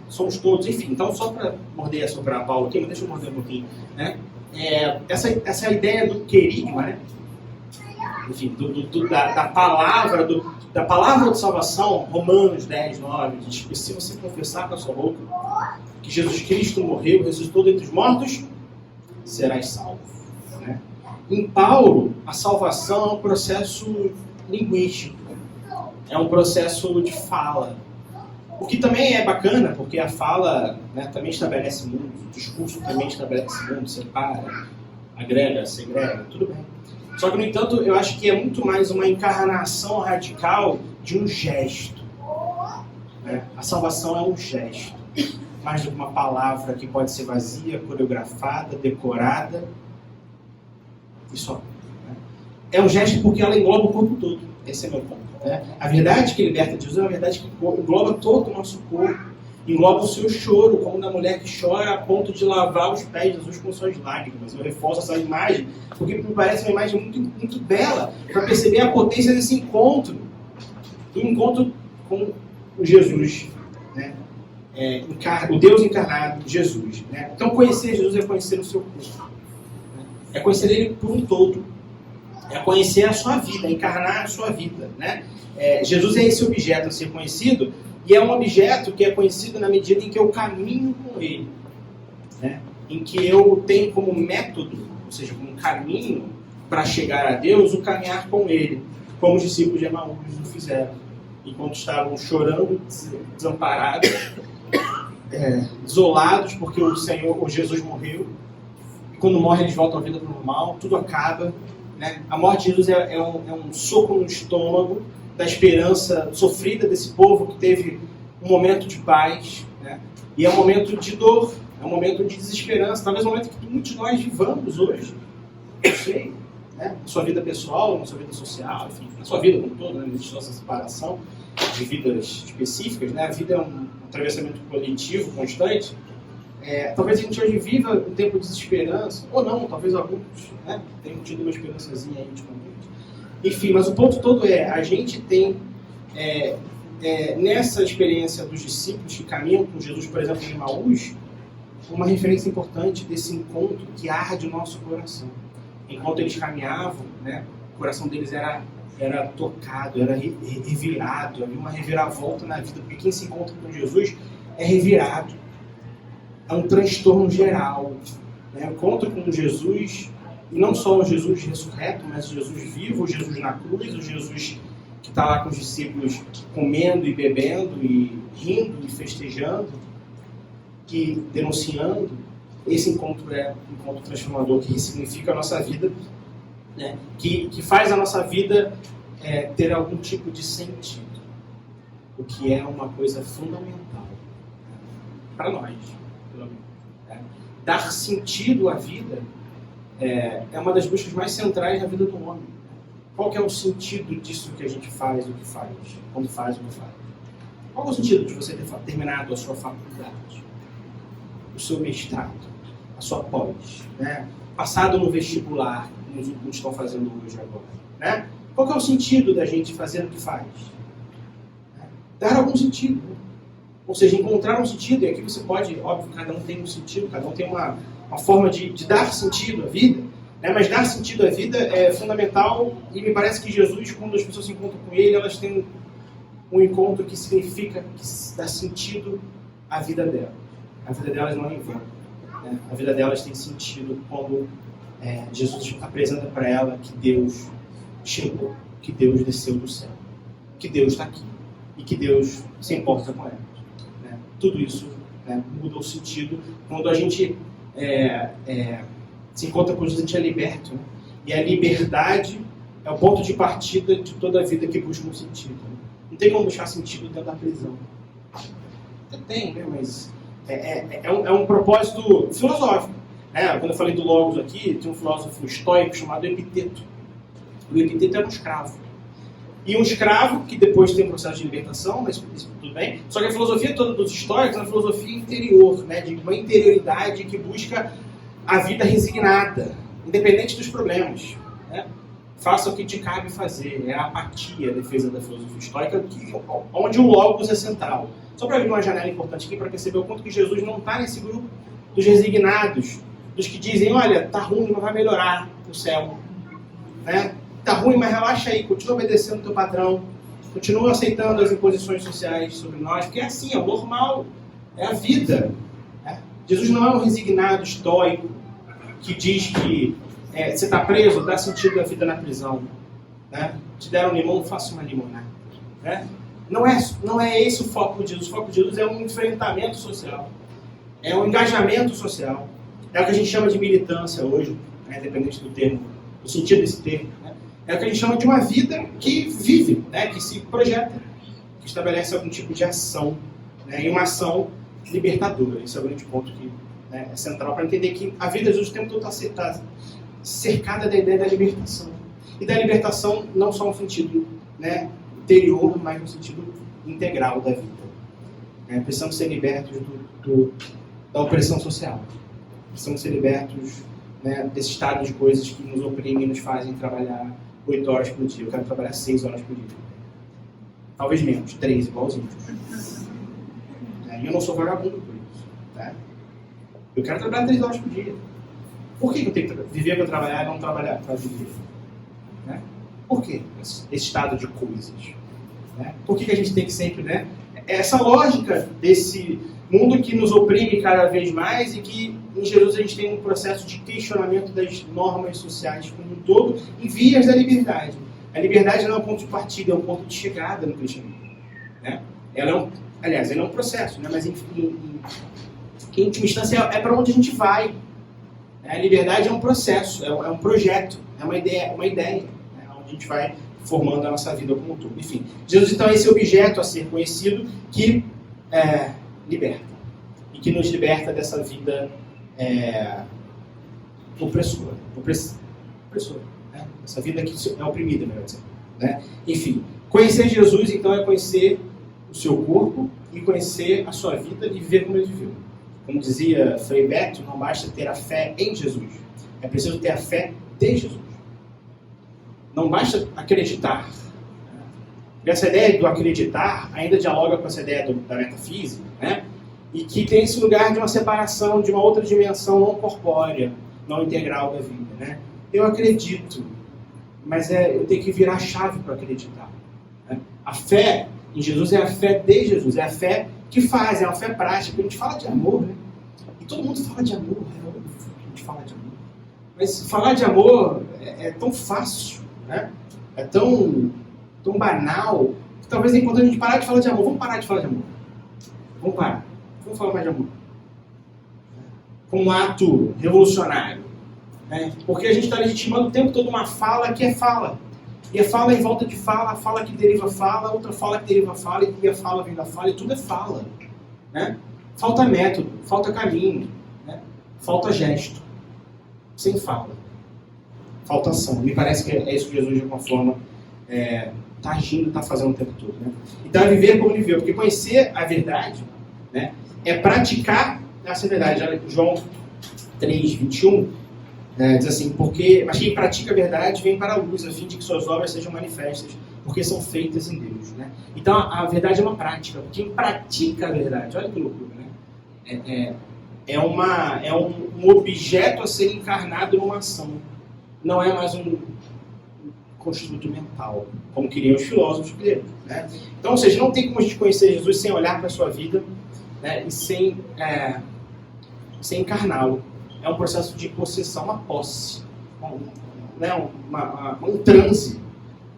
B: Somos todos, enfim. Então, só para morder sobre Paulo aqui, mas deixa eu morder um pouquinho. Essa ideia do querigma, né? Enfim, da palavra de salvação, Romanos 10, 9, diz que se você confessar com a sua boca que Jesus Cristo morreu, ressuscitou dentre os mortos, serás salvo. Né? Em Paulo, a salvação é um processo linguístico, é um processo de fala. O que também é bacana, porque a fala também estabelece mundo, o discurso também estabelece mundo, separa, agrega, segrega, tudo bem. Só que, no entanto, eu acho que é muito mais uma encarnação radical de um gesto. A salvação é um gesto, mais do que uma palavra que pode ser vazia, coreografada, decorada e só. É um gesto porque ela engloba o corpo todo. Esse é meu ponto. A verdade que liberta de Jesus é uma verdade que engloba todo o nosso corpo, engloba o seu choro, como da mulher que chora a ponto de lavar os pés de Jesus com suas lágrimas. Eu reforço essa imagem porque me parece uma imagem muito, muito bela para perceber a potência desse encontro, do encontro com o Jesus, o Deus encarnado, Jesus. Então, conhecer Jesus é conhecer o seu corpo, é conhecer ele por um todo, é conhecer a sua vida, encarnar a sua vida. Jesus é esse objeto a ser conhecido, e é um objeto que é conhecido na medida em que eu caminho com ele, em que eu tenho como método, ou seja, como caminho para chegar a Deus, o caminhar com ele, como os discípulos de Emaús o fizeram, enquanto estavam chorando, desamparados, desolados, porque o Jesus morreu, e quando morre eles voltam à vida normal, tudo acaba. A morte de Jesus é um soco no estômago da esperança sofrida desse povo que teve um momento de paz, e é um momento de dor, é um momento de desesperança, talvez um momento que muitos de nós vivamos hoje, não sei, na sua vida pessoal, na sua vida social, enfim, na sua vida como todo, não existe nossa separação de vidas específicas, a vida é um atravessamento coletivo constante. Talvez a gente hoje viva um tempo de desesperança, ou não, talvez alguns tenham tido uma esperançazinha aí ultimamente. Enfim, mas o ponto todo a gente tem nessa experiência dos discípulos que caminham com Jesus, por exemplo, em Emaús, uma referência importante desse encontro que arde o nosso coração. Enquanto eles caminhavam, né, o coração deles era tocado, era revirado, havia uma reviravolta na vida, porque quem se encontra com Jesus é revirado. É um transtorno geral. Né? Encontro com Jesus, e não só o Jesus ressurreto, mas o Jesus vivo, o Jesus na cruz, o Jesus que está lá com os discípulos comendo e bebendo, e rindo e festejando, e denunciando. Esse encontro é um encontro transformador que significa a nossa vida, né? que faz a nossa vida ter algum tipo de sentido, o que é uma coisa fundamental para nós, pelo menos. Né? Dar sentido à vida é uma das buscas mais centrais da vida do homem. Qual que é o sentido disso que a gente faz, o que faz, quando faz o que faz? Qual é o sentido de você ter terminado a sua faculdade, o seu mestrado, a sua pós, né? Passado no vestibular, como os últimos estão fazendo hoje agora, né? Qual que é o sentido da gente fazer o que faz? Dar algum sentido. Ou seja, encontrar um sentido, e aqui você pode, óbvio, cada um tem um sentido, cada um tem uma forma de dar sentido à vida, né? Mas dar sentido à vida é fundamental, e me parece que Jesus, quando as pessoas se encontram com Ele, elas têm um encontro que significa, que dá sentido à vida delas. A vida delas não é em vão. Né? A vida delas tem sentido quando Jesus apresenta para ela que Deus chegou, que Deus desceu do céu, que Deus está aqui e que Deus se importa com ela. Né? Tudo isso, né, muda o sentido. Quando a gente se encontra com Jesus, a gente é liberto. Né? E a liberdade é o ponto de partida de toda a vida que busca um sentido. Né? Não tem como buscar sentido dentro da prisão. Até tem, né? Mas é um propósito filosófico. Né? Quando eu falei do Logos aqui, tinha um filósofo estoico chamado Epiteto. O Epiteto era um escravo. E um escravo que depois tem um processo de libertação, mas isso tudo bem. Só que a filosofia toda dos estoicos é uma filosofia interior, né? De uma interioridade que busca a vida resignada, independente dos problemas. Né? Faça o que te cabe fazer. É a apatia, a defesa da filosofia estoica, onde o Logos é central. Só para abrir uma janela importante aqui, para perceber o quanto que Jesus não está nesse grupo dos resignados, dos que dizem, olha, tá ruim, mas vai melhorar no céu. Né? Tá ruim, mas relaxa aí, continua obedecendo o teu patrão, continua aceitando as imposições sociais sobre nós, porque é assim, é o normal, é a vida. Né? Jesus não é um resignado estoico que diz que você está preso, dá sentido à vida na prisão. Né? Te deram um limão, faça uma limonada. Né? Não é esse o foco de Jesus. O foco de Jesus é um enfrentamento social, é um engajamento social, é o que a gente chama de militância hoje, né? Independente do termo, do sentido desse termo. Né? É o que a gente chama de uma vida que vive, né? Que se projeta, que estabelece algum tipo de ação, né? E uma ação libertadora. Esse é o grande ponto que, né, é central para entender que a vida de Jesus o tempo todo está cercada da ideia da libertação. E da libertação não só no sentido, né, interior, mas no sentido integral da vida. Precisamos ser libertos da opressão social. Precisamos ser libertos, né, desse estado de coisas que nos oprimem e nos fazem trabalhar 8 horas por dia. Eu quero trabalhar 6 horas por dia. Talvez menos, 3, igualzinho. E eu não sou vagabundo por isso. Tá? Eu quero trabalhar 3 horas por dia. Por que eu tenho que viver para trabalhar e não trabalhar para viver? Né? Por quê? Esse estado de coisas. Né? Por que a gente tem que sempre... Né? Essa lógica desse mundo que nos oprime cada vez mais e que em Jesus a gente tem um processo de questionamento das normas sociais como um todo em vias da liberdade. A liberdade não é um ponto de partida, é um ponto de chegada no cristianismo. Né? Ela é um processo, né? Mas em última instância é para onde a gente vai. A liberdade é um processo, é um projeto, é uma ideia, né? Onde a gente vai formando a nossa vida como um todo. Enfim, Jesus então é esse objeto a ser conhecido que liberta. E que nos liberta dessa vida opressora. Né? Essa vida que é oprimida, melhor dizer. Né? Enfim, conhecer Jesus então é conhecer o seu corpo e conhecer a sua vida e viver como ele viveu. Como dizia Frei Beto, não basta ter a fé em Jesus, é preciso ter a fé de Jesus. Não basta acreditar. essa ideia do acreditar ainda dialoga com essa ideia da metafísica, né? E que tem esse lugar de uma separação, de uma outra dimensão não corpórea, não integral da vida, né? Eu acredito, mas eu tenho que virar a chave para acreditar, né? A fé em Jesus é a fé de Jesus, é a fé que faz, é uma fé prática. A gente fala de amor, né? E todo mundo fala de amor, é óbvio que a gente fala de amor. Mas falar de amor é tão fácil, né? É tão banal, que talvez enquanto a gente parar de falar de amor, vamos parar de falar de amor. Vamos parar. Vamos falar mais de amor. Como um ato revolucionário. Né? Porque a gente está legitimando o tempo todo uma fala que é fala. E a fala em volta de fala, a fala que deriva fala, outra fala que deriva fala, e a fala vem da fala, e tudo é fala. Né? Falta método, falta caminho, né? Falta gesto. Sem fala. Falta ação. Me parece que é isso que Jesus, de alguma forma, está agindo, está fazendo o tempo todo. Né? Então é viver como ele viveu. Porque conhecer a verdade, né, é praticar essa verdade. Olha, João 3, 21, diz assim, mas quem pratica a verdade vem para a luz, a fim de que suas obras sejam manifestas, porque são feitas em Deus. Né? Então a verdade é uma prática. Quem pratica a verdade, olha que loucura, né? É um objeto a ser encarnado numa ação. Não é mais um construto mental, como queriam os filósofos gregos. Né? Então, ou seja, não tem como a gente conhecer Jesus sem olhar para a sua vida, né, e sem encarná-lo. É um processo de possessão, uma posse, um transe,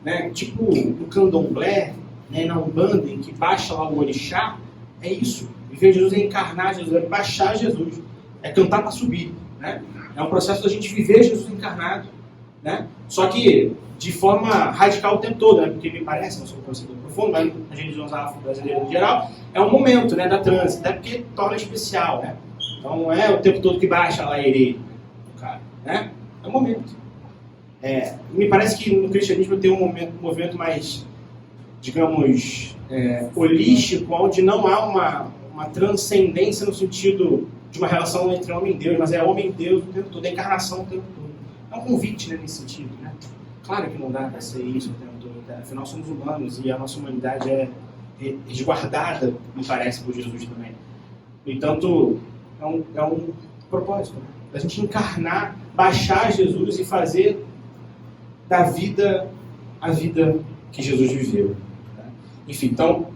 B: né, tipo no candomblé, né, na Umbanda, em que baixa lá o orixá. É isso. Viver Jesus é encarnar Jesus, é baixar Jesus, é cantar para subir. Né? É um processo da gente viver Jesus encarnado, né? Só que de forma radical o tempo todo, né? Porque me parece, não sou um conhecedor profundo, mas a religião afro-brasileira em geral, é um momento, né, da transe, até porque torna especial. Né? Então não é o tempo todo que baixa lá ele, cara, né? É um momento. Me parece que no cristianismo tem um movimento mais, digamos, holístico, onde não há uma transcendência no sentido de uma relação entre homem e Deus, mas é homem e Deus o tempo todo, é encarnação o tempo todo. É um convite, né, nesse sentido. Né? Claro que não dá para ser isso o tempo todo, né? Afinal somos humanos e a nossa humanidade é resguardada, me parece, por Jesus também. No entanto, é um propósito, né? A gente encarnar, baixar Jesus e fazer da vida a vida que Jesus viveu. Né? Enfim, então,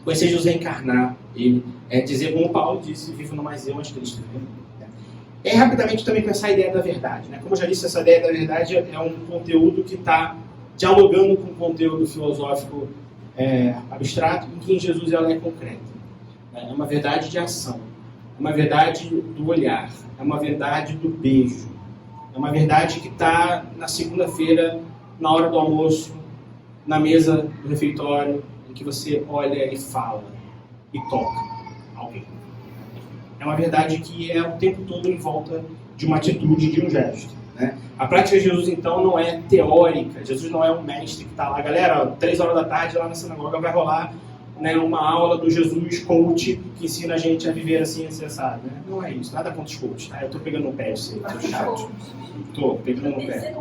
B: conhecer Jesus é encarnar ele, é dizer como Paulo disse, vivo não mais eu, mas Cristo. Né? Rapidamente também pensar a ideia da verdade. Né? Como eu já disse, essa ideia da verdade é um conteúdo que está dialogando com o conteúdo filosófico abstrato, em que em Jesus ela é concreta. É uma verdade de ação, é uma verdade do olhar, é uma verdade do beijo, é uma verdade que está na segunda-feira, na hora do almoço, na mesa do refeitório, em que você olha e fala e toca alguém. É uma verdade que é o tempo todo em volta de uma atitude, de um gesto. Né? A prática de Jesus, então, não é teórica. Jesus não é um mestre que está lá, galera, 3 horas da tarde lá na sinagoga vai rolar, né, uma aula do Jesus coach que ensina a gente a viver assim, assado. Né? Não é isso, nada contra os coaches, tá? Eu estou pegando no pé de você, tô chato. Estou pegando no pé.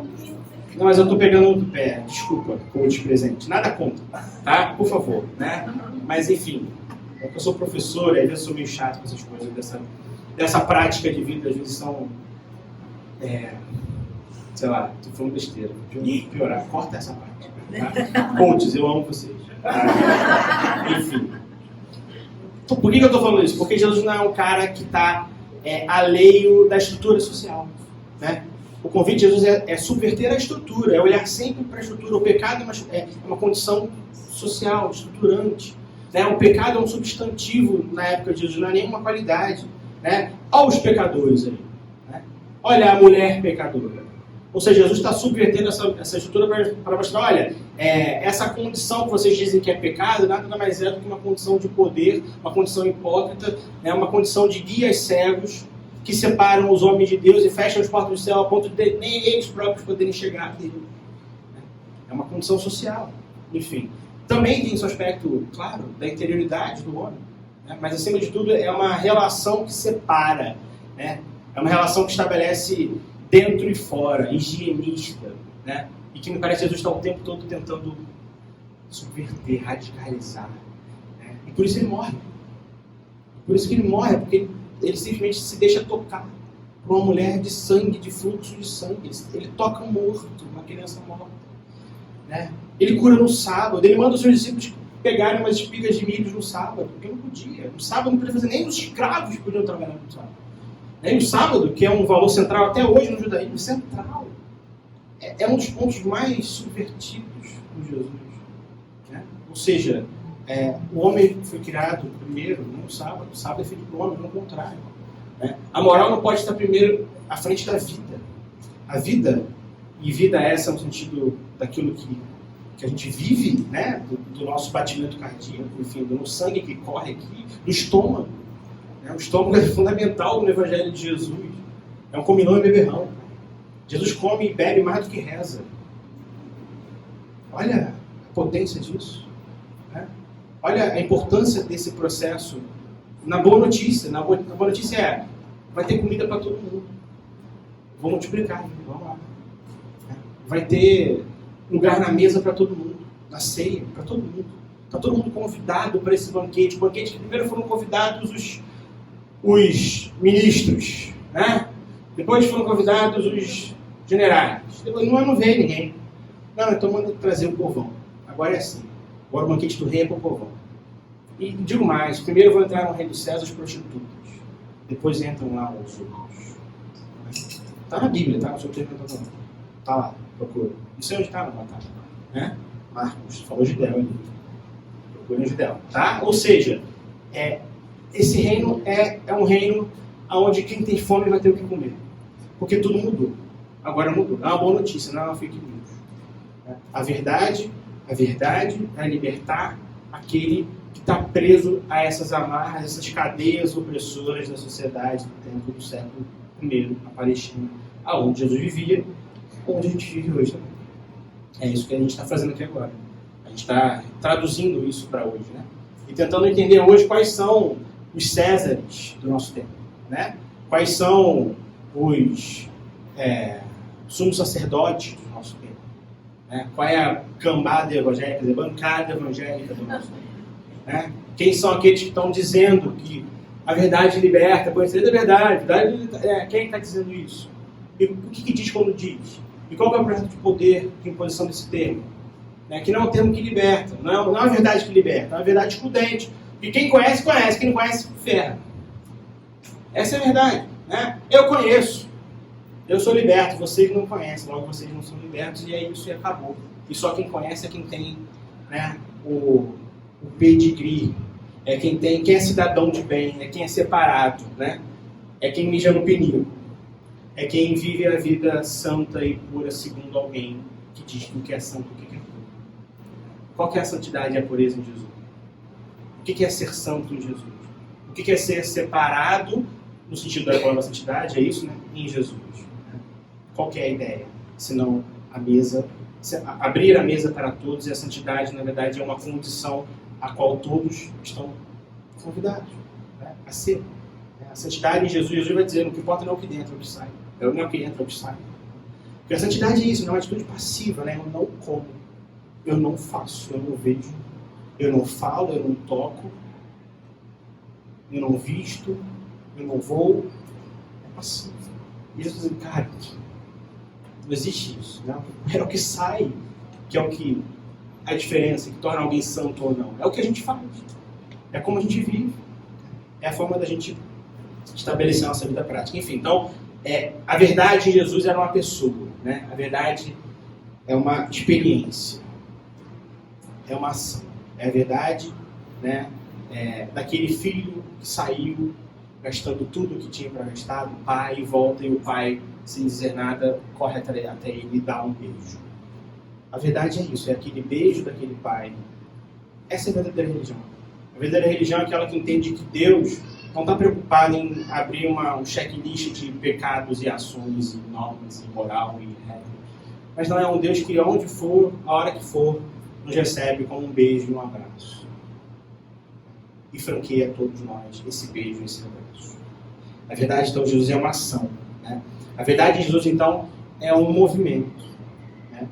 B: Não, mas eu estou pegando no pé, desculpa, coach presente. Nada contra, tá? Por favor, né? Mas, enfim, eu sou professor, às vezes sou meio chato com essas coisas, dessa prática de vida, às vezes são, sei lá, estou falando besteira, piorar, corta essa parte, tá? Coaches, eu amo vocês. Tá? Enfim. Então, por que eu estou falando isso? Porque Jesus não é um cara que está alheio da estrutura social, né? O convite de Jesus é subverter a estrutura, é olhar sempre para a estrutura. O pecado é uma condição social, estruturante. Né? O pecado é um substantivo na época de Jesus, não é nenhuma qualidade. Né? Olha os pecadores aí. Né? Olha a mulher pecadora. Ou seja, Jesus está subvertendo essa estrutura para mostrar, olha, essa condição que vocês dizem que é pecado, nada mais é do que uma condição de poder, uma condição hipócrita, né? Uma condição de guias cegos, que separam os homens de Deus e fecham as portas do céu a ponto de nem eles próprios poderem chegar a Deus. É uma condição social. Enfim, também tem esse aspecto, claro, da interioridade do homem, né? Mas acima de tudo é uma relação que separa, né? É uma relação que estabelece dentro e fora, higienista, né? E que me parece que Jesus está o tempo todo tentando subverter, radicalizar. Né? E por isso ele morre. Por isso que ele morre, porque ele simplesmente se deixa tocar por uma mulher de sangue, de fluxo de sangue. Ele toca um morto, uma criança morta. Né? Ele cura no sábado, ele manda os seus discípulos pegarem umas espigas de milho no sábado, porque não podia. No sábado não podia fazer, nem os escravos podiam trabalhar no sábado. Nem o sábado, que é um valor central até hoje no judaísmo, central. É um dos pontos mais subvertidos com Jesus. Né? Ou seja, o homem foi criado primeiro, não no sábado. O sábado é feito para o homem, não o contrário. Né? A moral não pode estar primeiro à frente da vida. A vida, e vida essa no sentido daquilo que a gente vive, né? do nosso batimento cardíaco, enfim, do sangue que corre aqui, do estômago. Né? O estômago é fundamental no Evangelho de Jesus. É um comilão e beberrão. Jesus come e bebe mais do que reza. Olha a potência disso. Né? Olha a importância desse processo. Na boa notícia, a boa notícia vai ter comida para todo mundo. Vou multiplicar, vamos lá. Vai ter lugar na mesa para todo mundo, na ceia, para todo mundo. Está todo mundo convidado para esse banquete. O banquete que primeiro foram convidados os ministros, né? Depois foram convidados os generais. Depois não veio ninguém. Não, então manda trazer o povão. Agora é assim. Agora o banquete do rei é para o povão. E digo mais, primeiro vão entrar no reino dos céus as prostitutas. Depois entram lá os outros. Está na Bíblia, tá? Não sei o que eu estou falando. Está lá, procura. Não sei onde está, não está. Né? Marcos, falou Judeu ali. Procura no Judeu. Tá? Ou seja, esse reino é um reino onde quem tem fome vai ter o que comer. Porque tudo mudou. Agora mudou. Não é uma boa notícia, não é uma fake news. A verdade vai libertar aquele que está preso a essas amarras, essas cadeias opressoras da sociedade do tempo do século I, na Palestina, aonde Jesus vivia, onde a gente vive hoje também. É isso que a gente está fazendo aqui agora. A gente está traduzindo isso para hoje, né? E tentando entender hoje quais são os Césares do nosso tempo, né? Quais são os sumos sacerdotes do nosso tempo, né? Qual é a cambada evangélica, a bancada evangélica do nosso tempo, né? Quem são aqueles que estão dizendo que a verdade liberta, conhecer a verdade, quem está dizendo isso? E o que diz quando diz? E qual é o projeto de poder de imposição desse termo? Né? Que não é um termo que liberta, não é uma verdade que liberta, é uma verdade excludente. E quem conhece, conhece, quem não conhece, ferra. Essa é a verdade. Né? Eu conheço, eu sou liberto, vocês não conhecem, logo vocês não são libertos, e é isso e acabou. E só quem conhece é quem tem, né, o pedigree, é quem é cidadão de bem, é quem é separado, né? É quem mija no pneu, é quem vive a vida santa e pura segundo alguém que diz o que é santo e o que é puro. Qual que é a santidade e a pureza em Jesus? O que é ser santo em Jesus? O que é ser separado, no sentido da palavra santidade, é isso, né? Em Jesus. Qual que é a ideia? Senão a mesa, abrir a mesa para todos, e a santidade, na verdade, é uma condição a qual todos estão convidados, né, a ser. A santidade em Jesus vai dizer, o que importa não é o que entra, é o que sai. Não é o que entra, é o que sai. Porque a santidade é isso, não é uma atitude passiva, né? Eu não como, eu não faço, eu não vejo, eu não falo, eu não toco, eu não visto, eu não vou. É passivo. E Jesus diz, cara, não existe isso. Né? É o que sai, que é o que a diferença, que torna alguém santo ou não. É o que a gente faz. É como a gente vive. É a forma da gente estabelecer a nossa vida prática. Enfim, então, a verdade em Jesus era uma pessoa. Né? A verdade é uma experiência. É uma ação. É a verdade, né, daquele filho que saiu gastando tudo que tinha para gastar do pai e volta, e o pai, sem dizer nada, corre até ele e dá um beijo. A verdade é isso, é aquele beijo daquele pai. Essa é a verdadeira religião. A verdadeira religião é aquela que entende que Deus não está preocupado em abrir um checklist de pecados e ações, e normas, e moral, e regra. Mas não é um Deus que, onde for, a hora que for, nos recebe com um beijo e um abraço. E franqueia a todos nós esse beijo e esse abraço. A verdade, então, de Jesus é uma ação. Né? A verdade de Jesus, então, é um movimento. Né?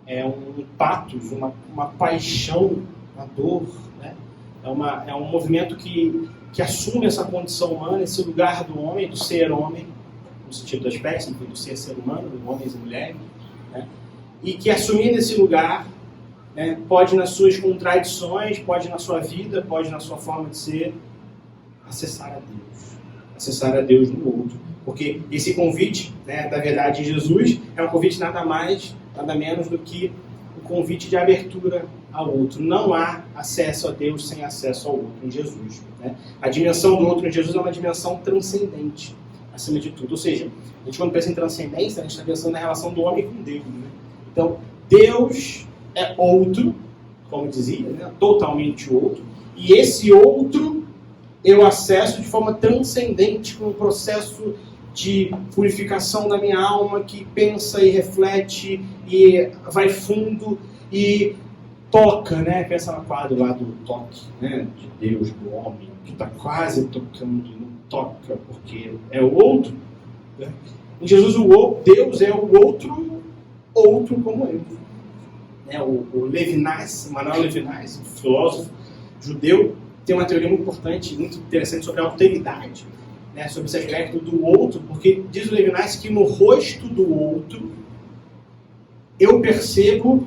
B: é um patos, uma paixão, uma dor, né? É um movimento que assume essa condição humana, esse lugar do homem, do ser homem, no sentido da espécie, do ser humano, homens e mulheres, né? E que assumindo esse lugar, né, pode nas suas contradições, pode na sua vida, pode na sua forma de ser, acessar a Deus no outro. Porque esse convite, né, da verdade em Jesus é um convite nada mais, nada menos do que o convite de abertura ao outro. Não há acesso a Deus sem acesso ao outro em Jesus, né? A dimensão do outro em Jesus é uma dimensão transcendente, acima de tudo. Ou seja, a gente quando pensa em transcendência, a gente está pensando na relação do homem com Deus, né? Então, Deus é outro, como dizia, né? Totalmente outro. E esse outro eu acesso de forma transcendente, com um processo de purificação da minha alma que pensa e reflete e vai fundo e toca, né? Pensa no quadro lá do toque, né? De Deus, do homem, que está quase tocando, não toca porque é o outro, né? Em Jesus, Deus é o outro como eu. Né? O Levinas, Manuel Levinas, um filósofo judeu, tem uma teoria muito importante, muito interessante sobre a alteridade, né? Sobre esse aspecto do outro, porque diz o Levinas que no rosto do outro eu percebo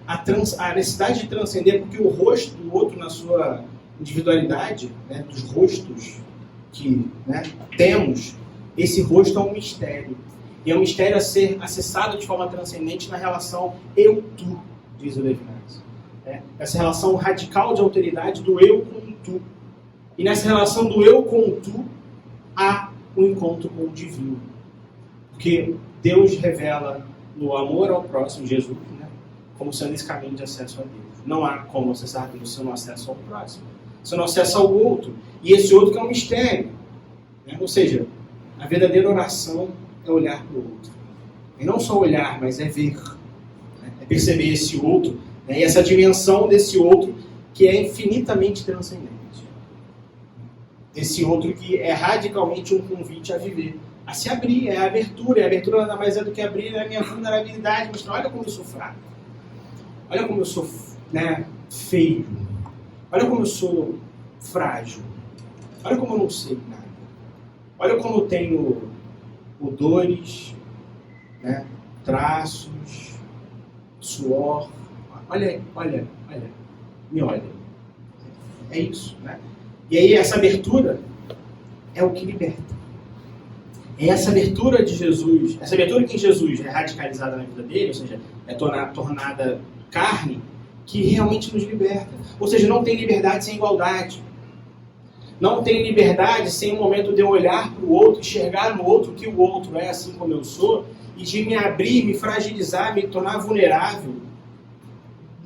B: a necessidade de transcender, porque o rosto do outro, na sua individualidade, né, dos rostos que, né, temos, esse rosto é um mistério. E é um mistério a ser acessado de forma transcendente na relação eu-tu, diz o Levinas. Essa relação radical de alteridade do eu com o tu. E nessa relação do eu com o tu, há um encontro com o divino. Porque Deus revela no amor ao próximo, Jesus, né, como sendo esse caminho de acesso a Deus. Não há como acessar Deus se não acesso ao próximo. Se não acesso ao outro. E esse outro que é um mistério. Né? Ou seja, a verdadeira oração é olhar para o outro. E não só olhar, mas é ver. Né? É perceber esse outro, né? E essa dimensão desse outro que é infinitamente transcendente. Esse outro que é radicalmente um convite a viver. A se abrir, é a abertura. E a abertura nada mais é do que abrir a minha vulnerabilidade. Mostrar, olha como eu sou fraco. Olha como eu sou, né, feio. Olha como eu sou frágil. Olha como eu não sei nada. Olha como eu tenho odores, né, traços, suor. Olha. Me olha. É isso, né? E aí essa abertura é o que liberta. É essa abertura de Jesus, essa abertura que em Jesus é radicalizada na vida dele, ou seja, é tornada carne, que realmente nos liberta. Ou seja, não tem liberdade sem igualdade. Não tem liberdade sem o momento de eu olhar para o outro, enxergar no outro que o outro é assim como eu sou, e de me abrir, me fragilizar, me tornar vulnerável.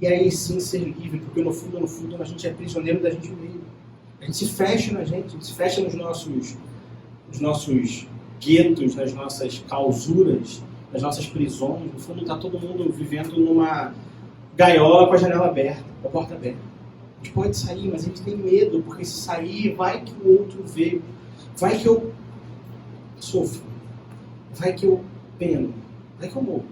B: E aí sim ser livre, porque no fundo, a gente é prisioneiro da gente mesmo. A gente se fecha na gente, a gente se fecha nos nossos guetos, nas nossas clausuras, nas nossas prisões. No fundo está todo mundo vivendo numa gaiola com a janela aberta, com a porta aberta. A gente pode sair, mas a gente tem medo, porque se sair, vai que o outro veio, vai que eu sofro, vai que eu peno, vai que eu morro.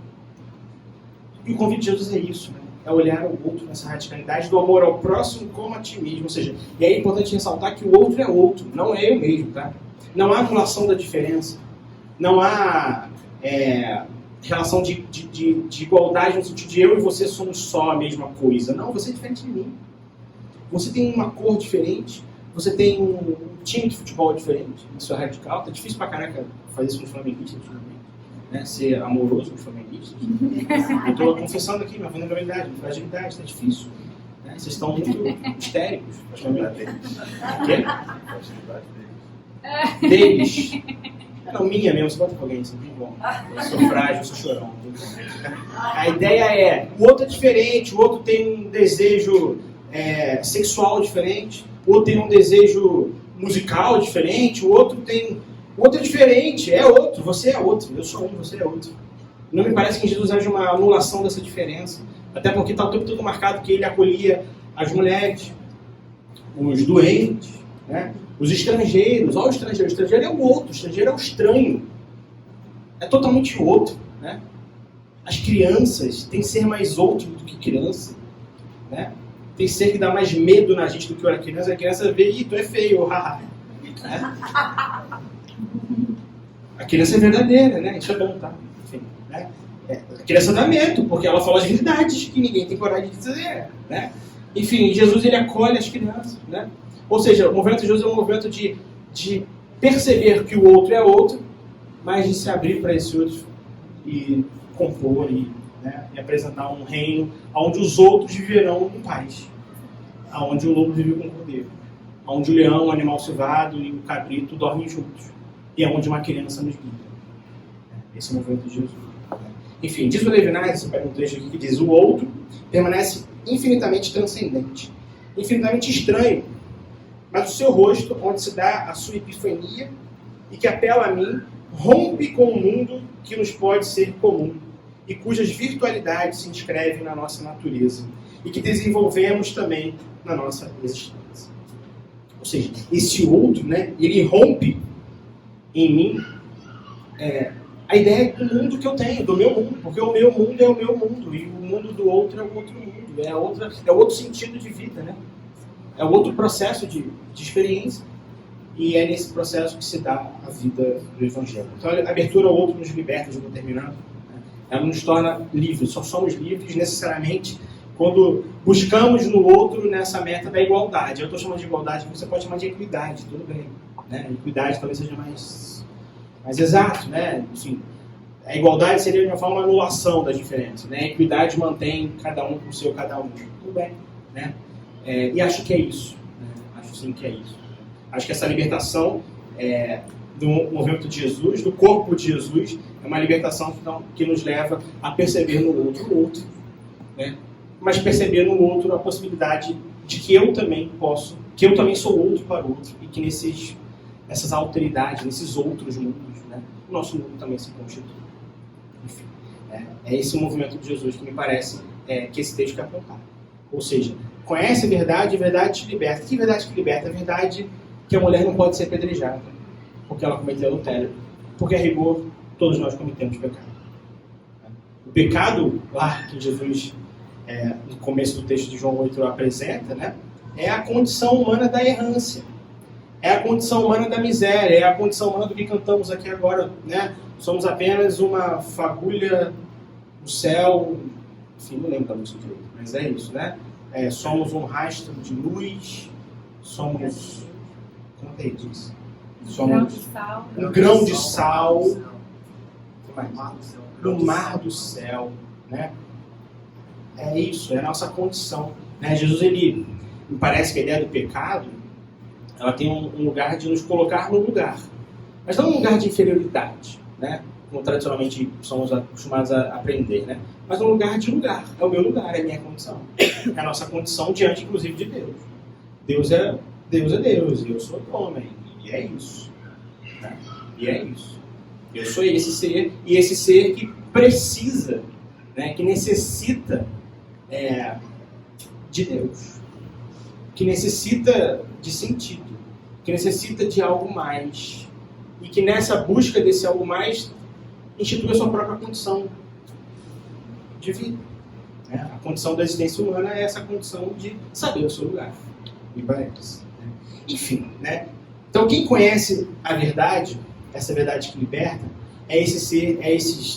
B: E o convite de Jesus é isso, né? É olhar o outro nessa radicalidade do amor ao próximo como a ti mesmo. Ou seja, e é importante ressaltar que o outro é outro, não é eu mesmo, tá? Não há anulação da diferença, não há relação de igualdade no sentido de eu e você somos só a mesma coisa. Não, você é diferente de mim. Você tem uma cor diferente, você tem um time de futebol diferente, isso é radical. Tá difícil pra caraca fazer isso com os flamenguistas, né? Ser amoroso com os flamenguistas. Eu tô confessando aqui minha vulnerabilidade, minha fragilidade, tá difícil. Né? Vocês estão muito histéricos. Deles. Não, minha mesmo, você bota com alguém, assim, bom. Eu sou frágil, eu sou chorão. A ideia é, o outro é diferente, o outro tem um desejo sexual diferente, o outro tem um desejo musical diferente, o outro é diferente, é outro, você é outro, eu sou um, você é outro. Não me parece que em Jesus haja uma anulação dessa diferença, até porque está o tempo todo marcado que ele acolhia as mulheres, os doentes, né? Os estrangeiros. Olha o estrangeiro é o outro, o estrangeiro é o estranho, é totalmente outro, né? as crianças têm ser mais outro do que criança, né? Tem ser que dá mais medo na gente do que a criança vê, ih, tu é feio, haha. Né? A criança é verdadeira, né? Isso é bom, tá? Enfim, né? A criança dá medo, porque ela fala as verdades que ninguém tem coragem de dizer, né? Enfim, Jesus, ele acolhe as crianças, né? Ou seja, o movimento de Jesus é um movimento de perceber que o outro é outro, mas de se abrir para esse outro e compor e apresentar um reino onde os outros viverão em paz, onde o lobo vive com o cordeiro, onde o leão, o animal cevado e o cabrito dormem juntos, e é onde uma criança nos guia. Esse é o movimento de Jesus. Enfim, diz o Levinas, você pega um trecho aqui que diz: o outro permanece infinitamente transcendente, infinitamente estranho, mas o seu rosto, onde se dá a sua epifania e que apela a mim, rompe com o mundo que nos pode ser comum e cujas virtualidades se inscrevem na nossa natureza e que desenvolvemos também na nossa existência. Ou seja, esse outro, né, ele rompe em mim a ideia do mundo que eu tenho, do meu mundo, porque o meu mundo é o meu mundo e o mundo do outro é o outro mundo, é outro sentido de vida, né? É outro processo de experiência. E é nesse processo que se dá a vida do Evangelho. Então, a abertura ao outro nos liberta, já vou terminando. Ela nos torna livres. Só somos livres necessariamente quando buscamos no outro nessa meta da igualdade. Eu estou chamando de igualdade, você pode chamar de equidade, tudo bem. Né? Equidade talvez seja mais exato. Né? Enfim, a igualdade seria de uma forma anulação das diferenças. Né? A equidade mantém cada um com o seu cada um. Tudo bem. Né? E acho que é isso. Né? Acho sim que é isso. Acho que essa libertação do movimento de Jesus, do corpo de Jesus, é uma libertação que nos leva a perceber no outro o outro, né? Mas perceber no outro a possibilidade de que eu também posso, que eu também sou outro para o outro, e que nessas alteridades, nesses outros mundos, né, o nosso mundo também se constitui. Enfim, é esse o movimento de Jesus que me parece que esse texto quer apontar. Ou seja, conhece a verdade te liberta. Que verdade que liberta? A verdade que a mulher não pode ser apedrejada porque ela cometeu adultério. Porque, a rigor, todos nós cometemos pecado. O pecado, lá que Jesus, no começo do texto de João 8, apresenta, né, é a condição humana da errância. É a condição humana da miséria. É a condição humana do que cantamos aqui agora. Né? Somos apenas uma fagulha no céu. Enfim, não lembro da música direito, mas é isso, né? Somos um rastro de luz. Somos... Como é isso? Somos um grão de sal no mar do céu, né? É isso, é a nossa condição, né? Jesus, me parece que a ideia do pecado, ela tem um lugar de nos colocar no lugar, mas não um lugar de inferioridade, né? Como tradicionalmente somos acostumados a aprender, né? Mas um lugar de lugar, é o meu lugar, é a minha condição, é a nossa condição diante, inclusive, de Deus. Deus é Deus, e eu sou homem, e é isso. Né? E é isso. Eu sou esse ser, e esse ser que precisa, né, que necessita de Deus, que necessita de sentido, que necessita de algo mais, e que nessa busca desse algo mais, institui a sua própria condição de vida. Né? A condição da existência humana é essa condição de saber o seu lugar. Me parece. Enfim, né? Então quem conhece a verdade, essa verdade que liberta,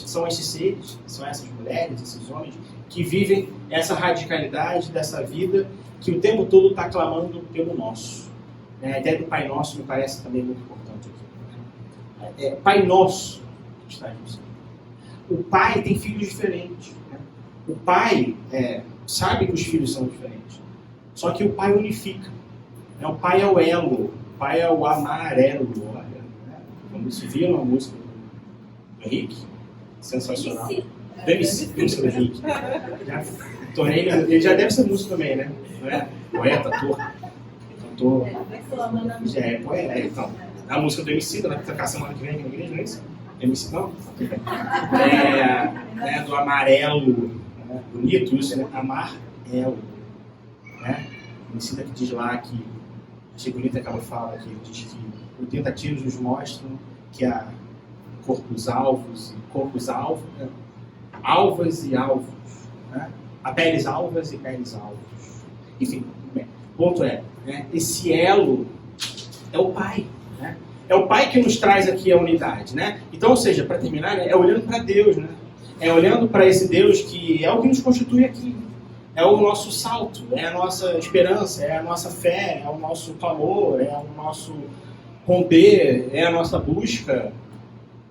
B: são esses seres, são essas mulheres, esses homens, que vivem essa radicalidade dessa vida que o tempo todo está clamando pelo nosso. A ideia do Pai Nosso me parece também muito importante aqui. Pai Nosso que está no céu. O Pai tem filhos diferentes. Né? O Pai sabe que os filhos são diferentes. Só que o Pai unifica. O Pai é o elo, o Pai é o amarelo. Olha, né? Como se via na música do Henrique, sensacional. MC do Henrique. Ele já deve ser músico também, né? Não é? Poeta, ator. Cantor. Já é poeta. Então, a música do MC, vai tocar semana que vem na igreja, não é isso? MC não? Do amarelo. Né? Bonito isso, né? Amarelo. Né? O MC que diz lá que achei bonita aquela fala que diz que 80 tiros nos mostram que há corpos alvos e corpos alvos, né? alvas e alvos, né? A peles alvas e peles alvos. Enfim, bem, o ponto é, né, esse elo é o Pai, né? É o Pai que nos traz aqui a unidade, né? Então, ou seja, para terminar, né, é olhando para Deus, né? É olhando para esse Deus que é o que nos constitui aqui. É o nosso salto, é a nossa esperança, é a nossa fé, é o nosso clamor, é o nosso romper, é a nossa busca,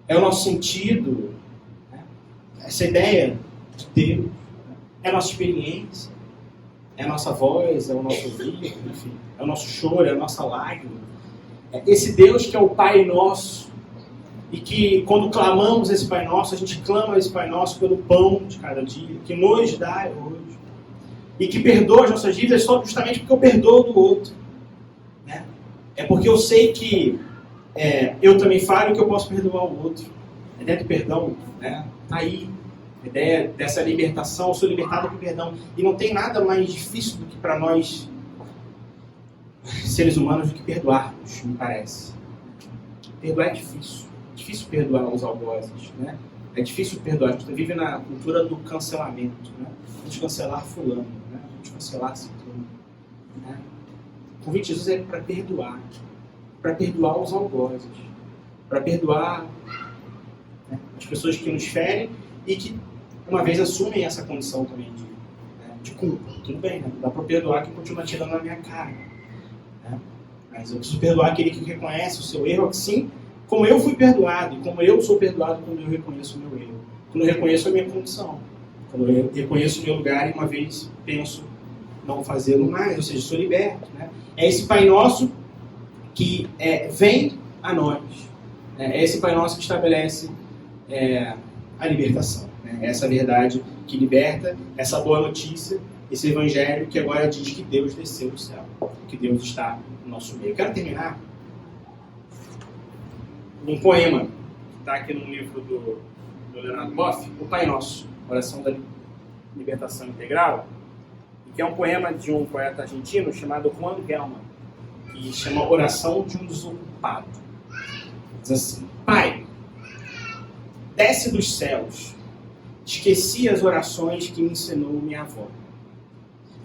B: é o nosso sentido. Né? Essa ideia de Deus, né? É a nossa experiência, é a nossa voz, é o nosso ouvido, enfim, é o nosso choro, é a nossa lágrima. É esse Deus que é o Pai Nosso, e que quando clamamos esse Pai Nosso, a gente clama esse Pai Nosso pelo pão de cada dia, que nos dá hoje, e que perdoa as nossas dívidas só justamente porque eu perdoo do outro. Né? É porque eu sei que eu também falho, que eu posso perdoar o outro. A ideia do perdão, né? Tá aí. A ideia dessa libertação, eu sou libertado por perdão. E não tem nada mais difícil do que para nós, seres humanos, do que perdoarmos, me parece. Perdoar é difícil. É difícil perdoar os algozes, né? É difícil perdoar. A gente vive na cultura do cancelamento, né? Vamos cancelar fulano, né? Vamos cancelar ciclano, né? O convite de Jesus é para perdoar os algozes, para perdoar, né, as pessoas que nos ferem e que uma vez assumem essa condição também de culpa. Tudo bem, né? Não dá para perdoar quem continua tirando na minha cara, né? Mas eu preciso perdoar aquele que reconhece o seu erro, assim como eu fui perdoado e como eu sou perdoado quando eu reconheço o meu erro, quando eu reconheço a minha condição, quando eu reconheço o meu lugar e uma vez penso não fazê-lo mais, ou seja, sou liberto, né? É esse Pai Nosso que vem a nós, né? É esse Pai Nosso que estabelece a libertação, né? Essa verdade que liberta, essa boa notícia, esse Evangelho que agora diz que Deus desceu do céu, que Deus está no nosso meio. Eu quero terminar um poema que está aqui no livro do Leonardo Boff, o Pai Nosso, Oração da Libertação Integral, que é um poema de um poeta argentino chamado Juan Gelman, que chama Oração de um Desocupado. Diz assim: Pai, desce dos céus, esqueci as orações que me ensinou minha avó.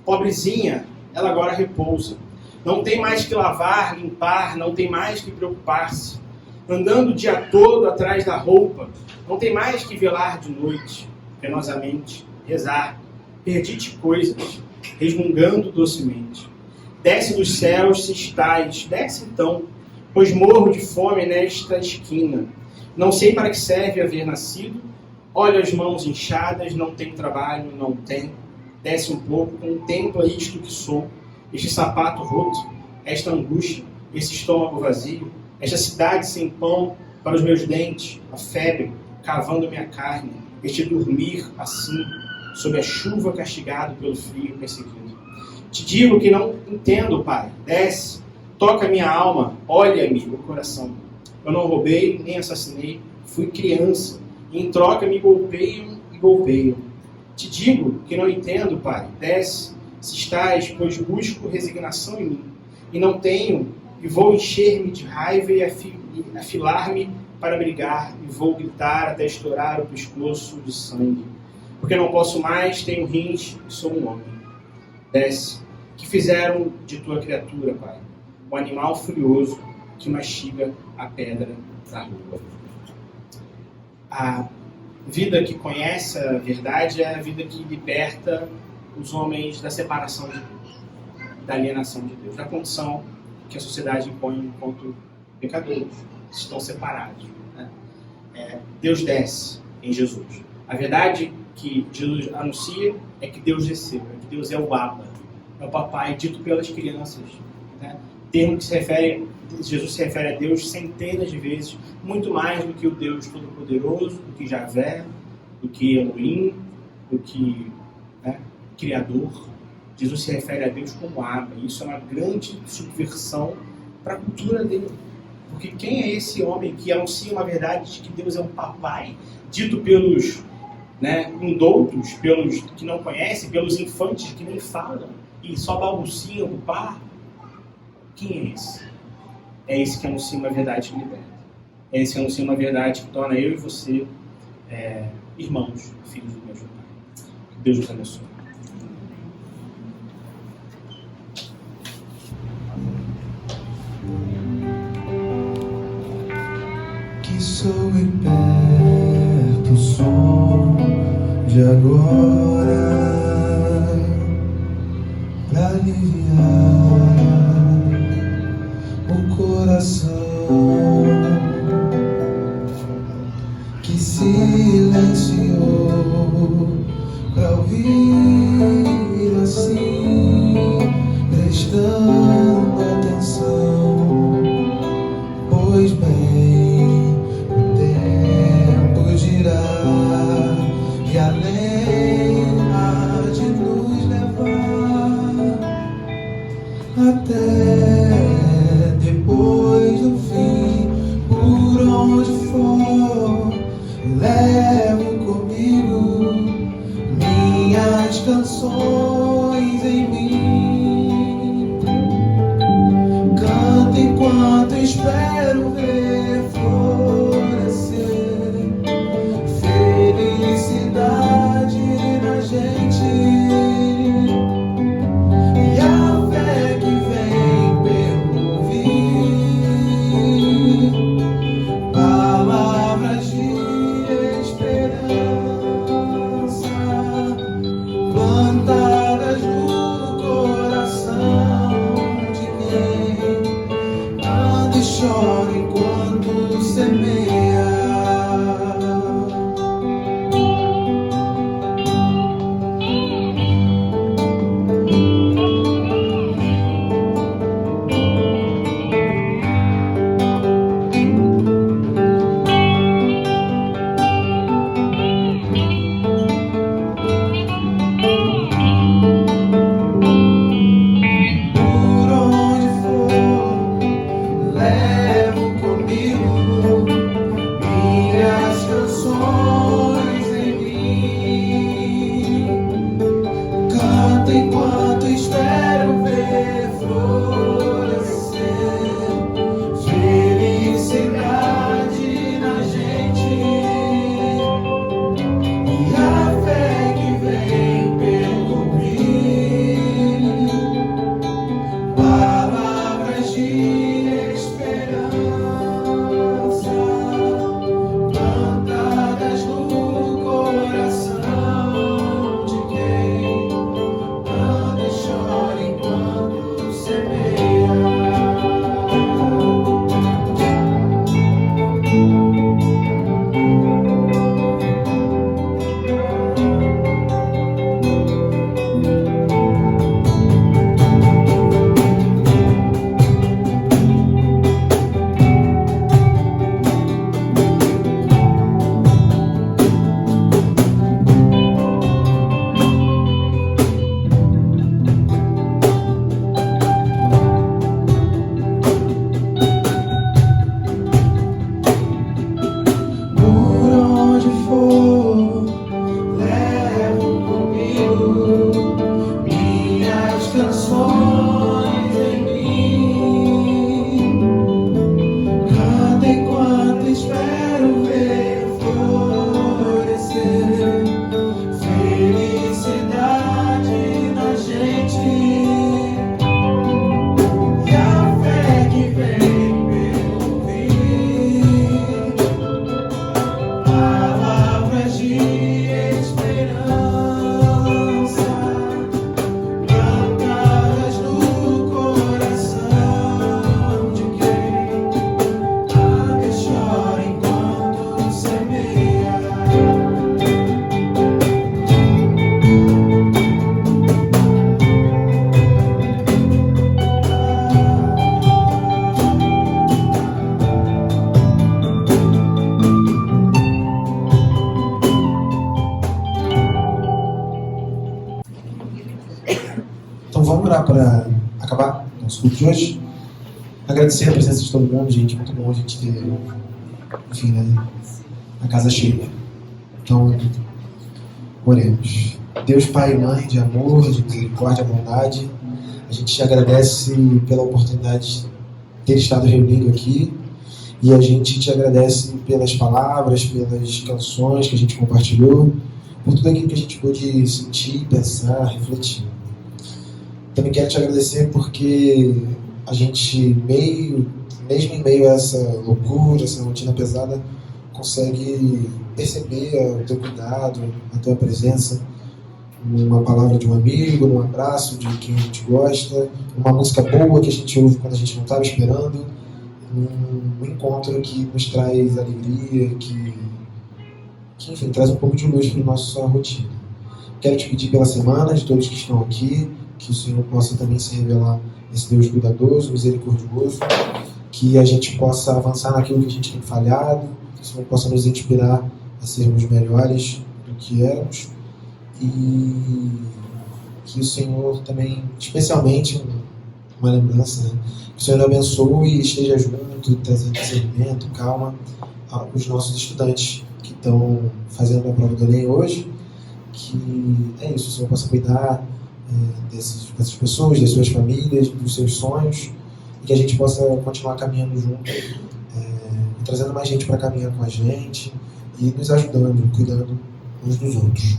B: Pobrezinha, ela agora repousa, não tem mais que lavar, limpar, não tem mais que preocupar-se, andando o dia todo atrás da roupa, não tem mais que velar de noite, penosamente, rezar, perdi-te coisas, resmungando docemente. Desce dos céus se estás, desce então, pois morro de fome nesta esquina. Não sei para que serve haver nascido, olha as mãos inchadas, não tem trabalho, não tem. Desce um pouco, contempla isto que sou, este sapato roto, esta angústia, esse estômago vazio, esta cidade sem pão para os meus dentes, a febre cavando minha carne, este dormir assim, sob a chuva castigado pelo frio perseguido. Te digo que não entendo, Pai. Desce, toca minha alma, olha-me o coração. Eu não roubei, nem assassinei, fui criança, e em troca me golpeiam e golpeiam. Te digo que não entendo, Pai. Desce, se estás, pois busco resignação em mim, e não tenho, e vou encher-me de raiva e afilar-me para brigar, e vou gritar até estourar o pescoço de sangue. Porque não posso mais, tenho rins e sou um homem. Desce, que fizeram de tua criatura, Pai, um animal furioso que mastiga a pedra da rua. A vida que conhece a verdade é a vida que liberta os homens da separação de Deus, da alienação de Deus, da condição que a sociedade impõe enquanto pecadores, estão separados, né? Deus desce em Jesus. A verdade que Jesus anuncia é que Deus desceu, é que Deus é o Abba, é o papai dito pelas crianças, né? Termo que Jesus se refere a Deus centenas de vezes, muito mais do que o Deus Todo-Poderoso, do que Javé, do que Elohim, do que, né, Criador. Jesus se refere a Deus como Abba, e isso é uma grande subversão para a cultura dele. Porque quem é esse homem que anuncia uma verdade de que Deus é um papai, dito pelos, né, indoutos, pelos que não conhecem, pelos infantes que nem falam e só balbuciam do par? Quem é esse? É esse que anuncia uma verdade que liberta. É esse que anuncia uma verdade que torna eu e você irmãos, filhos do mesmo Pai. Que Deus os abençoe.
D: Que soe perto o som de agora pra aliviar o coração que silenciou pra ouvir assim, prestando atenção. Pois bem, o tempo girar e além há de nos levar até depois do fim, por onde for, levo comigo minhas canções em mim. Canto enquanto espero ver florescer felicidade na gente, e a fé que vem pelo ouvir palavras de esperança plantadas no coração de quem anda e chora enquanto semeia. Por onde for, levo comigo minhas canções em mim. Canto enquanto espero ver florescer felicidade na gente, e a fé que vem pelo ouvir palavras de esperança plantadas no coração de quem anda e chora enquanto semeia. Por onde for, levo comigo minhas canções em mim. Canto enquanto espero ver florescer felicidade na gente, e a fé que vem pelo ouvir palavras de esperança plantadas no coração de quem anda e chora enquanto semeia. Então vamos orar para acabar nosso culto de hoje. Agradecer a presença de todo mundo, gente. Muito bom a gente ter, enfim, né, a casa cheia. Então, oremos. Deus Pai e Mãe de amor, de misericórdia, bondade, a gente te agradece pela oportunidade de ter estado reunido aqui
E: E a gente te agradece pelas palavras, pelas canções que a gente compartilhou, por tudo aquilo que a gente pôde sentir, pensar, refletir. Também quero te agradecer porque a gente, mesmo em meio a essa loucura, essa rotina pesada, consegue perceber o teu cuidado, a tua presença, numa palavra de um amigo, num abraço de quem a gente gosta, uma música boa que a gente ouve quando a gente não estava esperando, um encontro que nos traz alegria, que enfim, traz um pouco de luz para a nossa rotina. Quero te pedir pela semana de todos que estão aqui, que o Senhor possa também se revelar esse Deus cuidadoso, misericordioso, que a gente possa avançar naquilo que a gente tem falhado, que o Senhor possa nos inspirar a sermos melhores do que éramos, e que o Senhor também, especialmente, uma lembrança, né? Que o Senhor abençoe e esteja junto, trazendo discernimento, calma, aos nossos estudantes que estão fazendo a prova do Enem hoje, que é isso, o Senhor possa cuidar dessas pessoas, das suas famílias, dos seus sonhos, e que a gente possa continuar caminhando junto, trazendo mais gente para caminhar com a gente e nos ajudando, cuidando uns dos outros.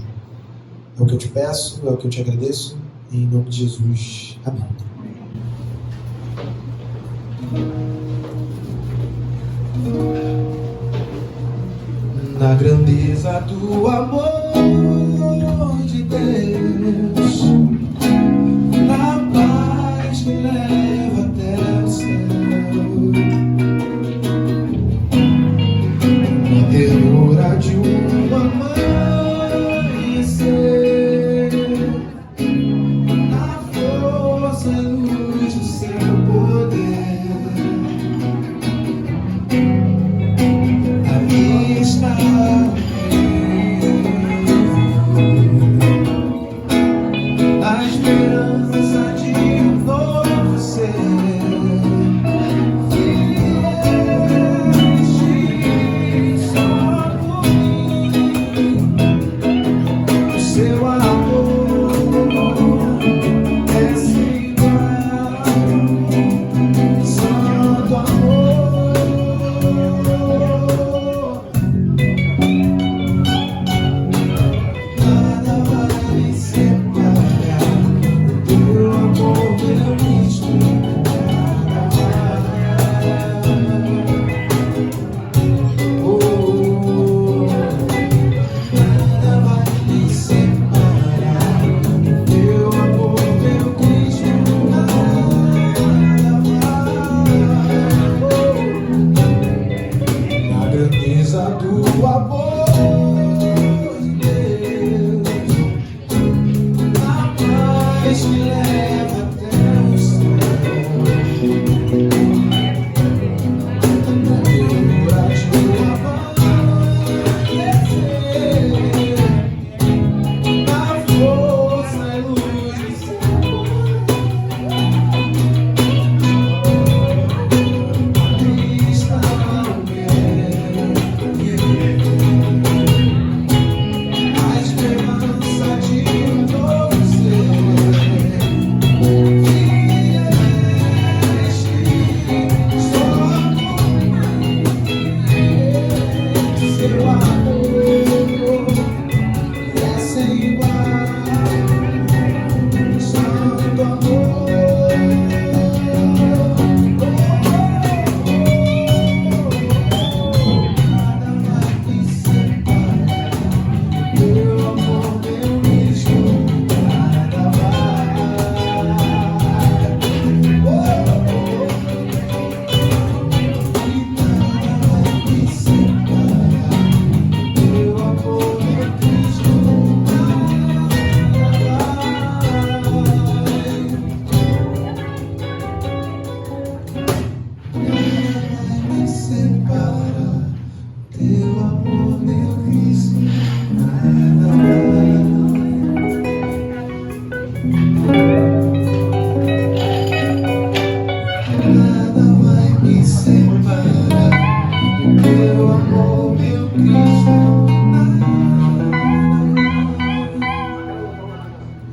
E: É o que eu te peço, é o que eu te agradeço, e em nome de Jesus. Amém. Na grandeza do amor de Deus,